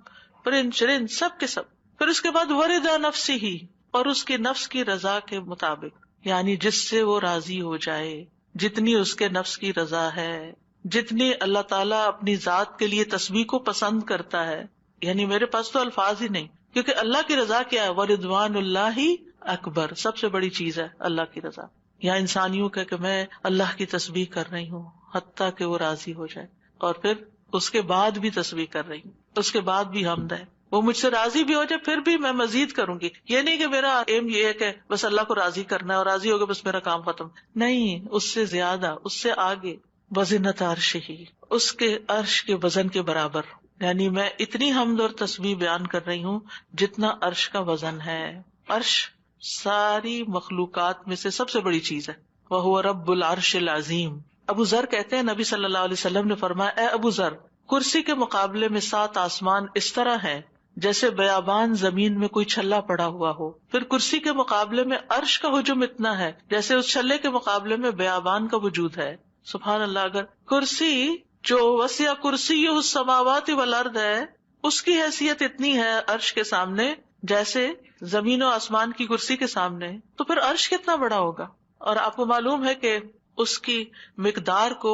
[SPEAKER 1] پرند چرند، سب کے سب. پھر اس کے بعد ورضا نفسی ہی، اور اس کے نفس کی رضا کے مطابق، یعنی جس سے وہ راضی ہو جائے، جتنی اس کے نفس کی رضا ہے، جتنی اللہ تعالیٰ اپنی ذات کے لیے تسبیح کو پسند کرتا ہے. یعنی میرے پاس تو الفاظ ہی نہیں، کیونکہ اللہ کی رضا کیا ہے؟ وَرِضْوَانُ اللَّهِ اکبر، سب سے بڑی چیز ہے اللہ کی رضا. یا انسانیوں کہ میں اللہ کی تسبیح کر رہی ہوں حتیٰ کہ وہ راضی ہو جائے، اور پھر اس کے بعد بھی تسبیح کر رہی ہوں، اس کے بعد بھی حمد ہے، وہ مجھ سے راضی بھی ہو جائے پھر بھی میں مزید کروں گی. یہ نہیں کہ میرا ایم یہ ہے کہ بس اللہ کو راضی کرنا ہے اور راضی ہو گیا بس میرا کام ختم. نہیں، اس سے زیادہ، اس سے آگے. وزنۃ عرشہ، اس کے عرش کے وزن کے برابر، یعنی میں اتنی حمد اور تسبیح بیان کر رہی ہوں جتنا عرش کا وزن ہے. عرش ساری مخلوقات میں سے سب سے بڑی چیز ہے. وَهُوَ رَبُّ الْعَرْشِ الْعَظِيمِ. ابو ذر کہتے ہیں نبی صلی اللہ علیہ وسلم نے فرمایا، اے ابو ذر، کرسی کے مقابلے میں 7 آسمان اس طرح ہیں جیسے بیابان زمین میں کوئی چھلا پڑا ہوا ہو. پھر کرسی کے مقابلے میں عرش کا حجم اتنا ہے جیسے اس چھلے کے مقابلے میں بیابان کا وجود ہے. سبحان اللہ. اگر کرسی جو وسع کرسیہ السماوات والارض ہے، اس کی حیثیت اتنی ہے عرش کے سامنے جیسے زمین و آسمان کی کرسی کے سامنے، تو پھر عرش کتنا بڑا ہوگا. اور آپ کو معلوم ہے کہ اس کی مقدار کو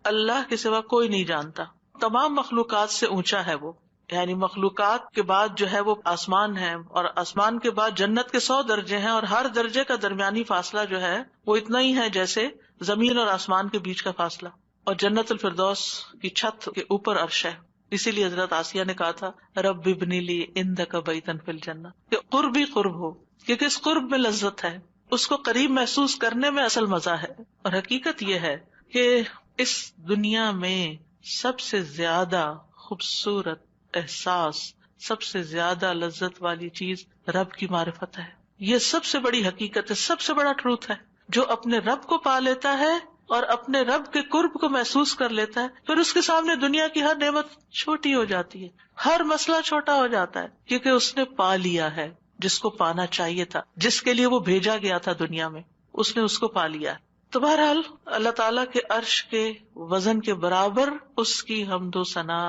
[SPEAKER 1] اللہ کے سوا کوئی نہیں جانتا. تمام مخلوقات سے اونچا ہے وہ، یعنی مخلوقات کے بعد جو ہے وہ آسمان ہے، اور آسمان کے بعد جنت کے 100 درجے ہیں، اور ہر درجے کا درمیانی فاصلہ جو ہے وہ اتنا ہی ہے جیسے زمین اور آسمان کے بیچ کا فاصلہ. اور جنت الفردوس کی چھت کے اوپر عرش ہے. اسی لیے حضرت آسیہ نے کہا تھا رب ابنی لی عندک بیتن فی الجنہ، کہ قرب ہی قرب ہو، کیونکہ اس قرب میں لذت ہے، اس کو قریب محسوس کرنے میں اصل مزہ ہے. اور حقیقت یہ ہے کہ اس دنیا میں سب سے زیادہ خوبصورت احساس، سب سے زیادہ لذت والی چیز رب کی معرفت ہے. یہ سب سے بڑی حقیقت ہے، سب سے بڑا ٹروتھ ہے. جو اپنے رب کو پا لیتا ہے اور اپنے رب کے قرب کو محسوس کر لیتا ہے، پھر اس کے سامنے دنیا کی ہر نعمت چھوٹی ہو جاتی ہے، ہر مسئلہ چھوٹا ہو جاتا ہے، کیونکہ اس نے پا لیا ہے جس کو پانا چاہیے تھا، جس کے لیے وہ بھیجا گیا تھا دنیا میں، اس نے اس کو پا لیا. تو بہرحال اللہ تعالیٰ کے عرش کے وزن کے برابر اس کی حمد و ثنا.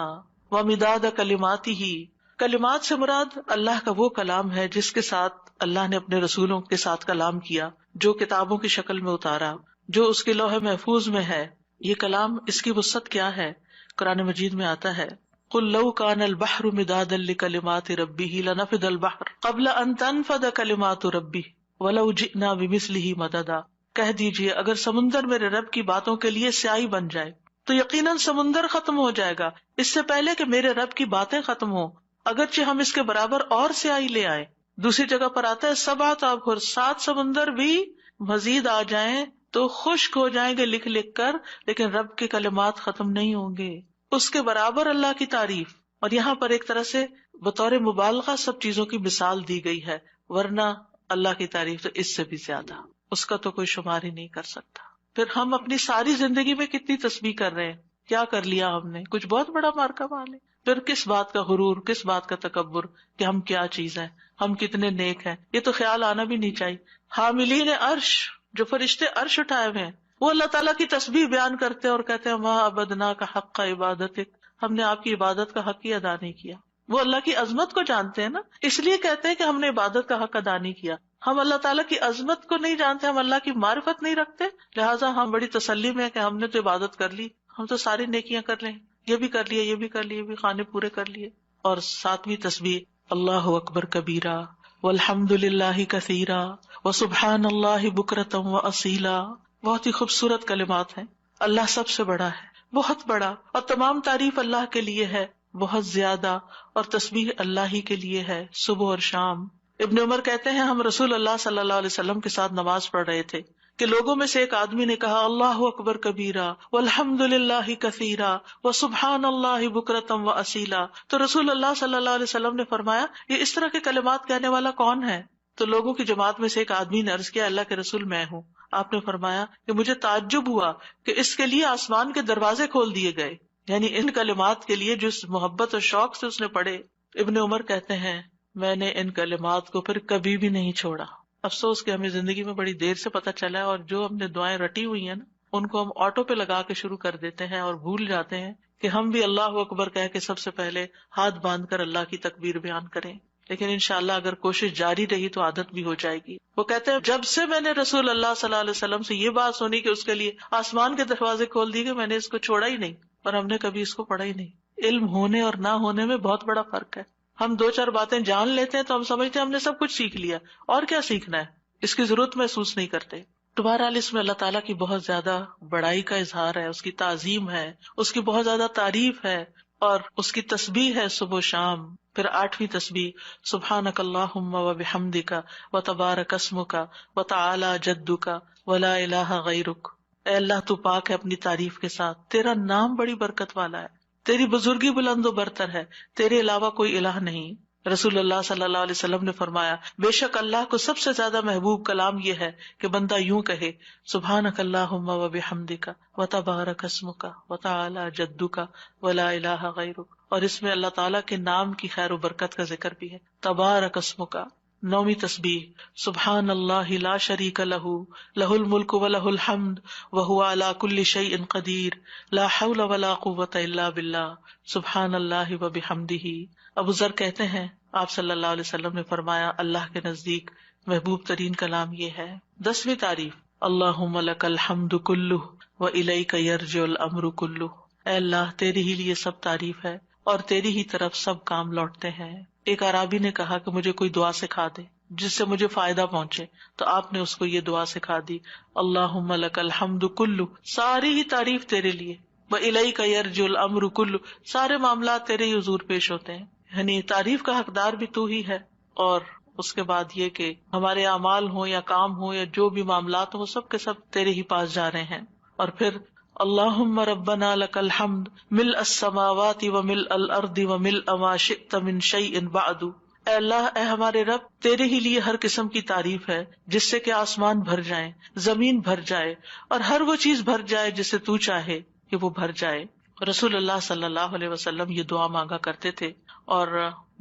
[SPEAKER 1] ومداد کلماتی ہی، کلمات سے مراد اللہ کا وہ کلام ہے جس کے ساتھ اللہ نے اپنے رسولوں کے ساتھ کلام کیا، جو کتابوں کی شکل میں اتارا، جو اس کے لوح محفوظ میں ہے. یہ کلام، اس کی وسعت کیا ہے؟ قرآن مجید میں آتا ہے قل لو کان البحر مدادا لکلمات ربہ لنفد البحر قبل ان تنفد کلمات ربہ ولو جئنا بمثلہ مددا. کہہ دیجئے اگر سمندر میرے رب کی باتوں کے لیے سیاہی بن جائے تو یقیناً سمندر ختم ہو جائے گا اس سے پہلے کہ میرے رب کی باتیں ختم ہوں، اگرچہ ہم اس کے برابر اور سیاہی لے آئے. دوسری جگہ پر آتا ہے سبعۃ ابحر، 7 سمندر بھی مزید آ جائیں تو خشک ہو جائیں گے لکھ لکھ کر، لیکن رب کے کلمات ختم نہیں ہوں گے. اس کے برابر اللہ کی تعریف. اور یہاں پر ایک طرح سے بطور مبالغہ سب چیزوں کی مثال دی گئی ہے، ورنہ اللہ کی تعریف تو اس سے بھی زیادہ، اس کا تو کوئی شمار ہی نہیں کر سکتا. پھر ہم اپنی ساری زندگی میں کتنی تسبیح کر رہے ہیں، کیا کر لیا ہم نے؟ کچھ بہت بڑا مارکا مار لے. پھر کس بات کا غرور، کس بات کا تکبر کہ ہم کیا چیز ہیں، ہم کتنے نیک ہیں، یہ تو خیال آنا بھی نہیں چاہیے. حاملین عرش، جو فرشتے عرش اٹھائے ہوئے ہیں، وہ اللہ تعالیٰ کی تسبیح بیان کرتے ہیں اور کہتے ہیں ما عبدنا کا حق کا عبادتک، ہم نے آپ کی عبادت کا حق ہی ادا نہیں کیا. وہ اللہ کی عظمت کو جانتے ہیں نا، اس لیے کہتے ہیں کہ ہم نے عبادت کا حق ادا نہیں کیا. ہم اللہ تعالیٰ کی عظمت کو نہیں جانتے، ہم اللہ کی معرفت نہیں رکھتے، لہٰذا ہم بڑی تسلی میں ہیں کہ ہم نے تو عبادت کر لی، ہم تو ساری نیکیاں کر لیں، یہ بھی کر لیے، یہ بھی کر لیے، یہ بھی خانے پورے کر لیے. اور 7ویں تسبیح اللہ اکبر کبیرہ والحمد للہ کثیرا وسبحان اللہ بکرۃ واصیلا. بہت ہی خوبصورت کلمات ہیں. اللہ سب سے بڑا ہے، بہت بڑا، اور تمام تعریف اللہ کے لیے ہے بہت زیادہ، اور تسبیح اللہ ہی کے لیے ہے صبح اور شام. ابن عمر کہتے ہیں ہم رسول اللہ صلی اللہ علیہ وسلم کے ساتھ نماز پڑھ رہے تھے کہ لوگوں میں سے ایک آدمی نے کہا اللہ اکبر کبیرہ والحمد للہ کثیرا وسبحان اللہ بکرۃ واصیلا. تو رسول اللہ صلی اللہ علیہ وسلم نے فرمایا یہ اس طرح کے کلمات کہنے والا کون ہے؟ تو لوگوں کی جماعت میں سے ایک آدمی نے عرض کیا اللہ کے رسول میں ہوں. آپ نے فرمایا کہ مجھے تعجب ہوا کہ اس کے لیے آسمان کے دروازے کھول دیے گئے، یعنی ان کلمات کے لیے جو محبت اور شوق سے اس نے پڑھے. ابن عمر کہتے ہیں میں نے ان کلمات کو پھر کبھی بھی نہیں چھوڑا. افسوس کہ ہمیں زندگی میں بڑی دیر سے پتہ چلا ہے، اور جو ہم نے دعائیں رٹی ہوئی ہیں نا ان کو ہم آٹو پہ لگا کے شروع کر دیتے ہیں اور بھول جاتے ہیں کہ ہم بھی اللہ اکبر کہہ کے سب سے پہلے ہاتھ باندھ کر اللہ کی تکبیر بیان کریں. لیکن انشاءاللہ اگر کوشش جاری رہی تو عادت بھی ہو جائے گی. وہ کہتے ہیں جب سے میں نے رسول اللہ صلی اللہ علیہ وسلم سے یہ بات سنی کہ اس کے لیے آسمان کے دروازے کھول دیے گئے، میں نے اس کو چھوڑا ہی نہیں، اور ہم نے کبھی اس کو پڑھا ہی نہیں. علم ہونے اور نہ ہونے میں بہت بڑا فرق ہے. ہم 2-4 باتیں جان لیتے ہیں تو ہم سمجھتے ہیں ہم نے سب کچھ سیکھ لیا، اور کیا سیکھنا ہے، اس کی ضرورت محسوس نہیں کرتے. دوبارہ اس میں اللہ تعالیٰ کی بہت زیادہ بڑائی کا اظہار ہے، اس کی تعظیم ہے، اس کی بہت زیادہ تعریف ہے، اور اس کی تسبیح ہے صبح و شام. پھر 8ویں تسبیح سبحانک اللہم وبحمدک وتبارک اسمک وتعالی جدک ولا الہ غیرک. اے اللہ تو پاک ہے اپنی تعریف کے ساتھ، تیرا نام بڑی برکت والا ہے، تیری بزرگی بلند و برتر ہے، تیرے علاوہ کوئی الہ نہیں. رسول اللہ صلی اللہ علیہ وسلم نے فرمایا بے شک اللہ کو سب سے زیادہ محبوب کلام یہ ہے کہ بندہ یوں کہے سبحانک اللہم وبحمدک وتبارک اسمک وتعالی جدک ولا الہ غیرک. اور اس میں اللہ تعالیٰ کے نام کی خیر و برکت کا ذکر بھی ہے. تبارک اسمک. 9ویں تسبیح سبحان اللہ لا شریک لہ لہ الملک ولہ الحمد وہو علی کل شیء قدیر لا حول ولا قوۃ الا باللہ سبحان اللہ وبحمدہ. ابو ذر کہتے ہیں آپ صلی اللہ علیہ وسلم نے فرمایا اللہ کے نزدیک محبوب ترین کلام یہ ہے. 10ویں تعریف اللہم لک الحمد کلہ وإلیک یرجع الامر کلہ. اے اللہ تیری ہی لیے سب تعریف ہے اور تیری ہی طرف سب کام لوٹتے ہیں. ایک اعرابی نے کہا کہ مجھے کوئی دعا سکھا دے جس سے مجھے فائدہ پہنچے، تو آپ نے اس کو یہ دعا سکھا دی، اللہم لک الحمد کلہ، ساری ہی تعریف تیرے لیے، وإلیک یرجع الامر کلہ، سارے معاملات تیرے ہی حضور پیش ہوتے ہیں. یعنی تعریف کا حقدار بھی تو ہی ہے، اور اس کے بعد یہ کہ ہمارے اعمال ہوں یا کام ہوں یا جو بھی معاملات ہوں، سب کے سب تیرے ہی پاس جا رہے ہیں. اور پھر اللہم ربنا لک الحمد ملء السماوات وملء الارض وملء ما شئت من شیء بعد. اے اللہ، اے ہمارے رب، تیرے ہی لیے ہر قسم کی تعریف ہے جس سے کہ آسمان بھر جائیں، زمین بھر جائے، اور ہر وہ چیز بھر جائے جسے تو چاہے کہ وہ بھر جائے. رسول اللہ صلی اللہ علیہ وسلم یہ دعا مانگا کرتے تھے، اور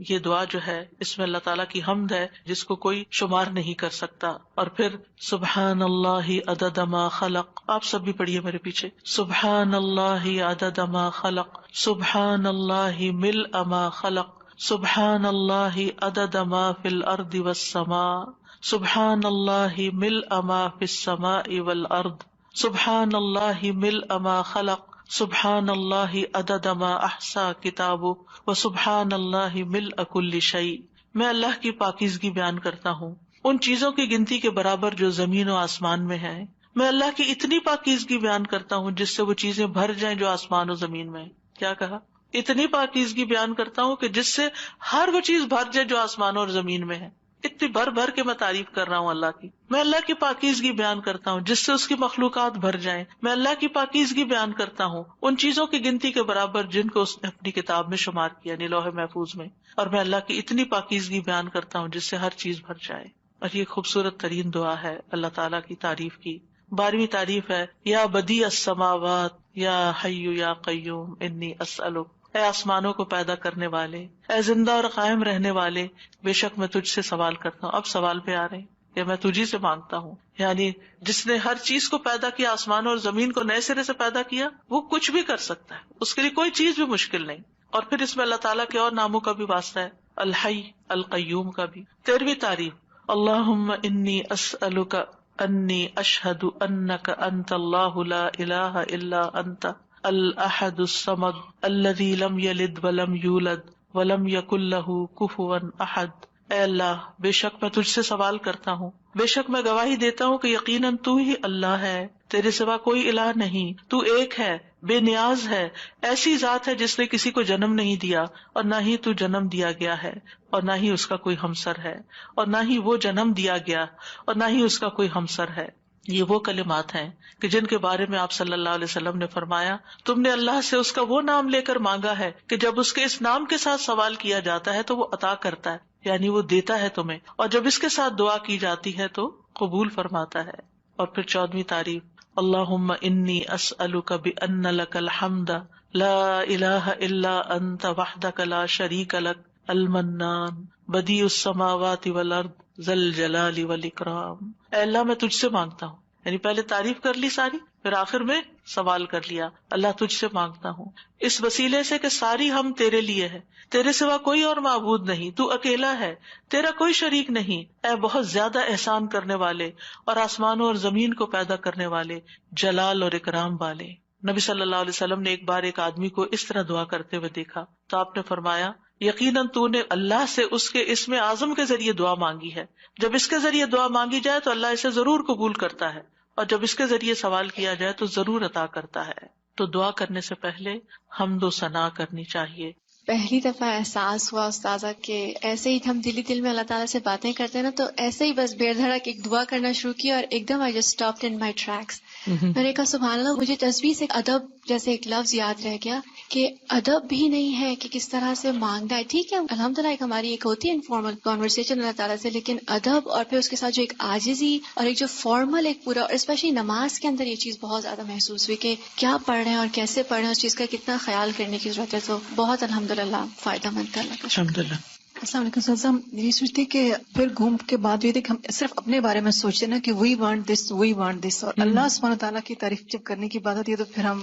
[SPEAKER 1] یہ دعا جو ہے اس میں اللہ تعالیٰ کی حمد ہے جس کو کوئی شمار نہیں کر سکتا. اور پھر سبحان اللہ عدد ما خلق، آپ سب بھی پڑھیے میرے پیچھے، سبحان اللہ عدد ما خلق، سبحان اللہ ملء ما خلق، سبحان اللہ عدد ما فی الارض والسماء، سبحان اللہ ملء ما فی السماء والارض، سبحان اللہ ملء ما خلق، سبحان اللہ عدد ما احصا کتابہ، وسبحان اللہ ملء کل شیء. میں اللہ کی پاکیزگی بیان کرتا ہوں ان چیزوں کی گنتی کے برابر جو زمین و آسمان میں ہیں. میں اللہ کی اتنی پاکیزگی بیان کرتا ہوں جس سے وہ چیزیں بھر جائیں جو آسمان و زمین میں ہیں. کیا کہا؟ اتنی پاکیزگی بیان کرتا ہوں کہ جس سے ہر وہ چیز بھر جائے جو آسمان اور زمین میں ہے. اتنی بھر بھر کے میں تعریف کر رہا ہوں اللہ کی. میں اللہ کی پاکیزگی بیان کرتا ہوں جس سے اس کی مخلوقات بھر جائیں. میں اللہ کی پاکیزگی بیان کرتا ہوں ان چیزوں کی گنتی کے برابر جن کو اس نے اپنی کتاب میں شمار کیا، یعنی لوح محفوظ میں. اور میں اللہ کی اتنی پاکیزگی بیان کرتا ہوں جس سے ہر چیز بھر جائے. اور یہ خوبصورت ترین دعا ہے اللہ تعالیٰ کی تعریف کی. 12ویں تعریف ہے یا بدیع السماوات یا حی یا قیوم انی اسألک. اے آسمانوں کو پیدا کرنے والے، اے زندہ اور قائم رہنے والے، بے شک میں تجھ سے سوال کرتا ہوں. اب سوال پہ آ رہے ہیں کہ میں تجھی سے مانگتا ہوں. یعنی جس نے ہر چیز کو پیدا کیا، آسمان اور زمین کو نئے سرے سے پیدا کیا، وہ کچھ بھی کر سکتا ہے، اس کے لیے کوئی چیز بھی مشکل نہیں. اور پھر اس میں اللہ تعالیٰ کے اور ناموں کا بھی واسطہ ہے، الحی القیوم کا بھی. 13ویں تعریف اللہم انی اسألک انی اشہد انک انت اللہ لا الہ الا انت الاحد الصمد الذی لم یلد ولم یولد ولم یکن لہ کفوا احد. اے اللہ، بے شک میں تجھ سے سوال کرتا ہوں، بے شک میں گواہی دیتا ہوں کہ یقیناً تو ہی اللہ ہے، تیرے سوا کوئی الہ نہیں، تو ایک ہے، بے نیاز ہے، ایسی ذات ہے جس نے کسی کو جنم نہیں دیا اور نہ ہی تو جنم دیا گیا ہے، اور نہ ہی اس کا کوئی ہمسر ہے، اور نہ ہی وہ جنم دیا گیا اور نہ ہی اس کا کوئی ہمسر ہے. یہ وہ کلمات ہیں کہ جن کے بارے میں آپ صلی اللہ علیہ وسلم نے فرمایا تم نے اللہ سے اس کا وہ نام لے کر مانگا ہے کہ جب اس کے اس نام کے ساتھ سوال کیا جاتا ہے تو وہ عطا کرتا ہے، یعنی وہ دیتا ہے تمہیں، اور جب اس کے ساتھ دعا کی جاتی ہے تو قبول فرماتا ہے. اور پھر 14ویں تعریف اللہم انی اسألک بان لک الحمد لا الہ الا انت وحدک لا شریک لک المنان بدیع السماوات والارض ذی الجلال والاکرام. اے اللہ، میں تجھ سے مانگتا ہوں، یعنی پہلے تعریف کر لی ساری، پھر آخر میں سوال کر لیا، اللہ تجھ سے مانگتا ہوں اس وسیلے سے کہ ساری ہم تیرے لیے ہے، تیرے سوا کوئی اور معبود نہیں، تو اکیلا ہے، تیرا کوئی شریک نہیں. اے بہت زیادہ احسان کرنے والے اور آسمانوں اور زمین کو پیدا کرنے والے، جلال اور اکرام والے. نبی صلی اللہ علیہ وسلم نے ایک بار ایک آدمی کو اس طرح دعا کرتے ہوئے دیکھا تو آپ نے فرمایا یقیناً تو نے اللہ سے اس کے اسم اعظم کے ذریعے دعا مانگی ہے، جب اس کے ذریعے دعا مانگی جائے تو اللہ اسے ضرور قبول کرتا ہے، اور جب اس کے ذریعے سوال کیا جائے تو ضرور عطا کرتا ہے. تو دعا کرنے سے پہلے حمد و ثنا کرنی چاہیے.
[SPEAKER 2] پہلی دفعہ احساس ہوا استاذہ کہ ایسے ہی ہم دل میں اللہ تعالیٰ سے باتیں کرتے ہیں نا، تو ایسے ہی بس بے دھڑک ایک دعا کرنا شروع کی اور ایک دم I just stopped in my tracks. میں نے کہا سبحان اللہ، مجھے تصویر سے ادب جیسے ایک لفظ یاد رہ گیا کہ ادب بھی نہیں ہے کہ کس طرح سے مانگنا ہے. ٹھیک ہے الحمدللہ ایک ہماری ایک ہوتی ہے انفارمل کانورسیشن اللہ تعالیٰ سے، لیکن ادب اور پھر اس کے ساتھ جو ایک عاجزی اور ایک جو فارمل ایک پورا، اور اسپیشلی نماز کے اندر یہ چیز بہت زیادہ محسوس ہوئی کہ کیا پڑھ رہے ہیں اور کیسے پڑھ رہے ہیں، اس چیز کا کتنا خیال کرنے کی ضرورت ہے. تو بہت الحمدللہ فائدہ مند ہے.
[SPEAKER 1] الحمدللہ.
[SPEAKER 3] السلام علیکم سر. ہم یہ سوچتے کہ پھر گھوم کے بعد یہ کہ ہم صرف اپنے بارے میں سوچتے نا کہ وی وانٹ دس اور اللہ سبحانہ تعالیٰ کی تعریف جب کرنے کی بات ہوتی ہے تو پھر ہم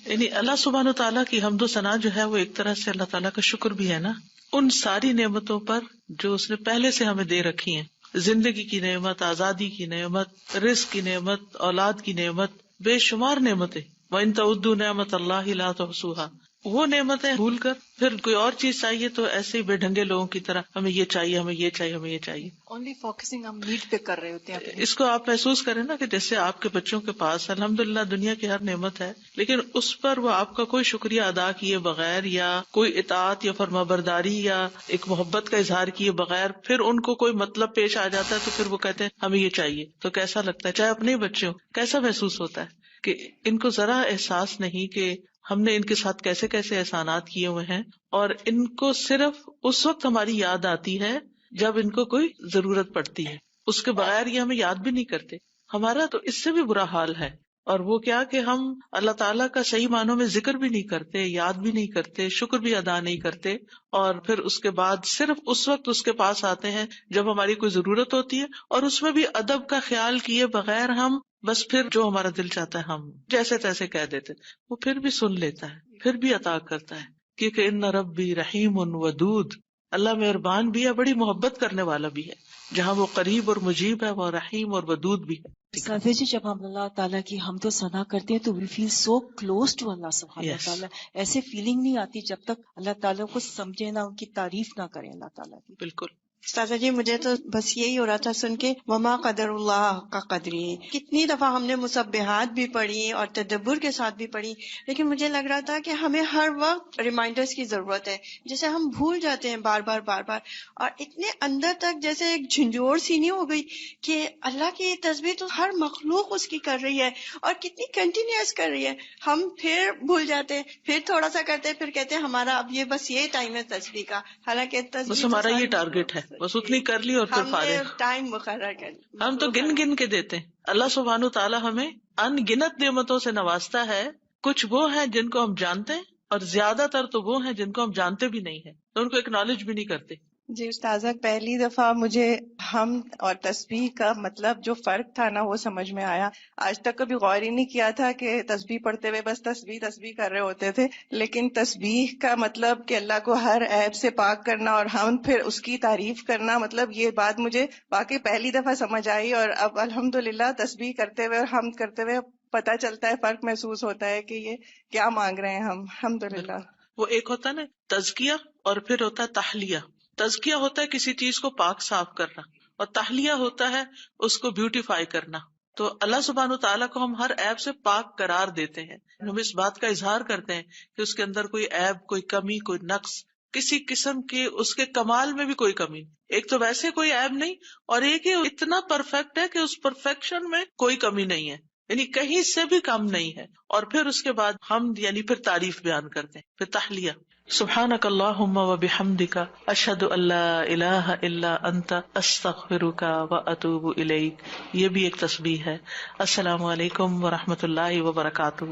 [SPEAKER 1] یعنی اللہ سبحانہ تعالیٰ کی حمد و ثنا جو ہے وہ ایک طرح سے اللہ تعالیٰ کا شکر بھی ہے نا، ان ساری نعمتوں پر جو اس نے پہلے سے ہمیں دے رکھی ہیں. زندگی کی نعمت، آزادی کی نعمت، رزق کی نعمت، اولاد کی نعمت، بے شمار نعمتیں. وَإِن تَعُدُّوا نِعْمَتَ اللَّهِ لَا تُحْصُوهَا. وہ نعمتیں بھول کر پھر کوئی اور چیز چاہیے تو ایسے ہی بے ڈھنگے لوگوں کی طرح ہمیں یہ چاہیے، ہمیں یہ چاہیے، ہمیں یہ چاہیے.
[SPEAKER 3] اونلی فوکسنگ ہم نیڈ پہ کر رہے ہوتے ہیں.
[SPEAKER 1] اس کو آپ محسوس کریں نا کہ جیسے آپ کے بچوں کے پاس الحمدللہ دنیا کی ہر نعمت ہے، لیکن اس پر وہ آپ کا کوئی شکریہ ادا کیے بغیر یا کوئی اطاعت یا فرمانبرداری یا ایک محبت کا اظہار کیے بغیر پھر ان کو کوئی مطلب پیش آ جاتا ہے تو پھر وہ کہتے ہیں ہمیں یہ چاہیے. تو کیسا لگتا ہے؟ چاہے اپنے ہی بچے ہوں، کیسا محسوس ہوتا ہے کہ ان کو ذرا احساس نہیں کہ ہم نے ان کے ساتھ کیسے کیسے احسانات کیے ہوئے ہیں، اور ان کو صرف اس وقت ہماری یاد آتی ہے جب ان کو کوئی ضرورت پڑتی ہے. اس کے بغیر یہ ہمیں یاد بھی نہیں کرتے. ہمارا تو اس سے بھی برا حال ہے. اور وہ کیا کہ ہم اللہ تعالیٰ کا صحیح معنوں میں ذکر بھی نہیں کرتے، یاد بھی نہیں کرتے، شکر بھی ادا نہیں کرتے، اور پھر اس کے بعد صرف اس وقت اس کے پاس آتے ہیں جب ہماری کوئی ضرورت ہوتی ہے، اور اس میں بھی ادب کا خیال کیے بغیر ہم بس پھر جو ہمارا دل چاہتا ہے ہم جیسے تیسے کہہ دیتے. وہ پھر بھی سن لیتا ہے، پھر بھی عطا کرتا ہے، کیونکہ ان ربی رحیم ودود. اللہ مہربان بھی ہے، بڑی محبت کرنے والا بھی ہے. جہاں وہ قریب اور مجیب ہے وہ رحیم اور ودود بھی ہے.
[SPEAKER 4] سافی جی، جب ہم اللہ تعالیٰ کی حمد و ثنا کرتے ہیں تو وی فیل سو کلوز ٹو اللہ سبحانہ
[SPEAKER 1] Yes.
[SPEAKER 4] تعالیٰ. ایسے فیلنگ نہیں آتی جب تک اللہ تعالیٰ کو سمجھے نہ، ان کی تعریف نہ کریں اللہ تعالیٰ کی.
[SPEAKER 1] بالکل.
[SPEAKER 5] استاذہ جی مجھے تو بس یہی ہو رہا تھا سن کے، وما قدر اللہ کا قدری. کتنی دفعہ ہم نے مسبحات بھی پڑھی اور تدبر کے ساتھ بھی پڑھی، لیکن مجھے لگ رہا تھا کہ ہمیں ہر وقت ریمائنڈرز کی ضرورت ہے. جیسے ہم بھول جاتے ہیں بار بار بار بار، اور اتنے اندر تک جیسے ایک جھنجھوڑ سی نہیں ہو گئی کہ اللہ کی تسبیح تو ہر مخلوق اس کی کر رہی ہے اور کتنی کنٹینیوس کر رہی ہے. ہم پھر بھول جاتے ہیں، پھر تھوڑا سا کرتے ہیں، پھر کہتے ہیں ہمارا اب یہ بس یہ ٹائم ہے تسبیح کا، حالانکہ تسبیح
[SPEAKER 1] بس
[SPEAKER 5] تو
[SPEAKER 1] ہمارا یہ
[SPEAKER 5] ساری
[SPEAKER 1] ٹارگٹ ہے، بس اتنی کر لی اور پھر
[SPEAKER 5] ہم نے
[SPEAKER 1] فارغ.
[SPEAKER 5] ٹائم مقرر کر لیا.
[SPEAKER 1] ہم تو گن گن کے دیتے ہیں. اللہ سبحانہ تعالیٰ ہمیں ان گنت نعمتوں سے نوازتا ہے. کچھ وہ ہیں جن کو ہم جانتے ہیں، اور زیادہ تر تو وہ ہیں جن کو ہم جانتے بھی نہیں ہیں، تو ان کو ایکنالج بھی نہیں کرتے.
[SPEAKER 6] جی استاذہ، پہلی دفعہ مجھے حمد اور تسبیح کا مطلب جو فرق تھا نا وہ سمجھ میں آیا. آج تک کبھی غور ہی نہیں کیا تھا کہ تسبیح پڑھتے ہوئے بس تسبیح تسبیح کر رہے ہوتے تھے، لیکن تسبیح کا مطلب کہ اللہ کو ہر عیب سے پاک کرنا اور حمد پھر اس کی تعریف کرنا، مطلب یہ بات مجھے واقعی پہلی دفعہ سمجھ آئی. اور اب الحمدللہ تسبیح کرتے ہوئے اور حمد کرتے ہوئے پتہ چلتا ہے، فرق محسوس ہوتا ہے کہ یہ کیا مانگ رہے ہیں ہم. الحمدللہ.
[SPEAKER 1] وہ ایک ہوتا ہے نا تزکیہ، اور پھر ہوتا ہے تحلیہ. تزکیہ ہوتا ہے کسی چیز کو پاک صاف کرنا، اور تحلیہ ہوتا ہے اس کو بیوٹیفائی کرنا. تو اللہ سبحانہ تعالیٰ کو ہم ہر عیب سے پاک قرار دیتے ہیں. ہم اس بات کا اظہار کرتے ہیں کہ اس کے اندر کوئی عیب، کوئی کمی، کوئی نقص، کسی قسم کے اس کے کمال میں بھی کوئی کمی. ایک تو ویسے کوئی عیب نہیں، اور ایک ہی اتنا پرفیکٹ ہے کہ اس پرفیکشن میں کوئی کمی نہیں ہے، یعنی کہیں سے بھی کم نہیں ہے. اور پھر اس کے بعد ہم یعنی پھر تعریف بیان کرتے ہیں، پھر تحلیہ. سبحانک اللہم و بحمدک، اشہد ان لا الہ الا انت، استغفرک و اتوب الیک. یہ بھی ایک تسبیح ہے. السلام علیکم و رحمۃ اللہ وبرکاتہ.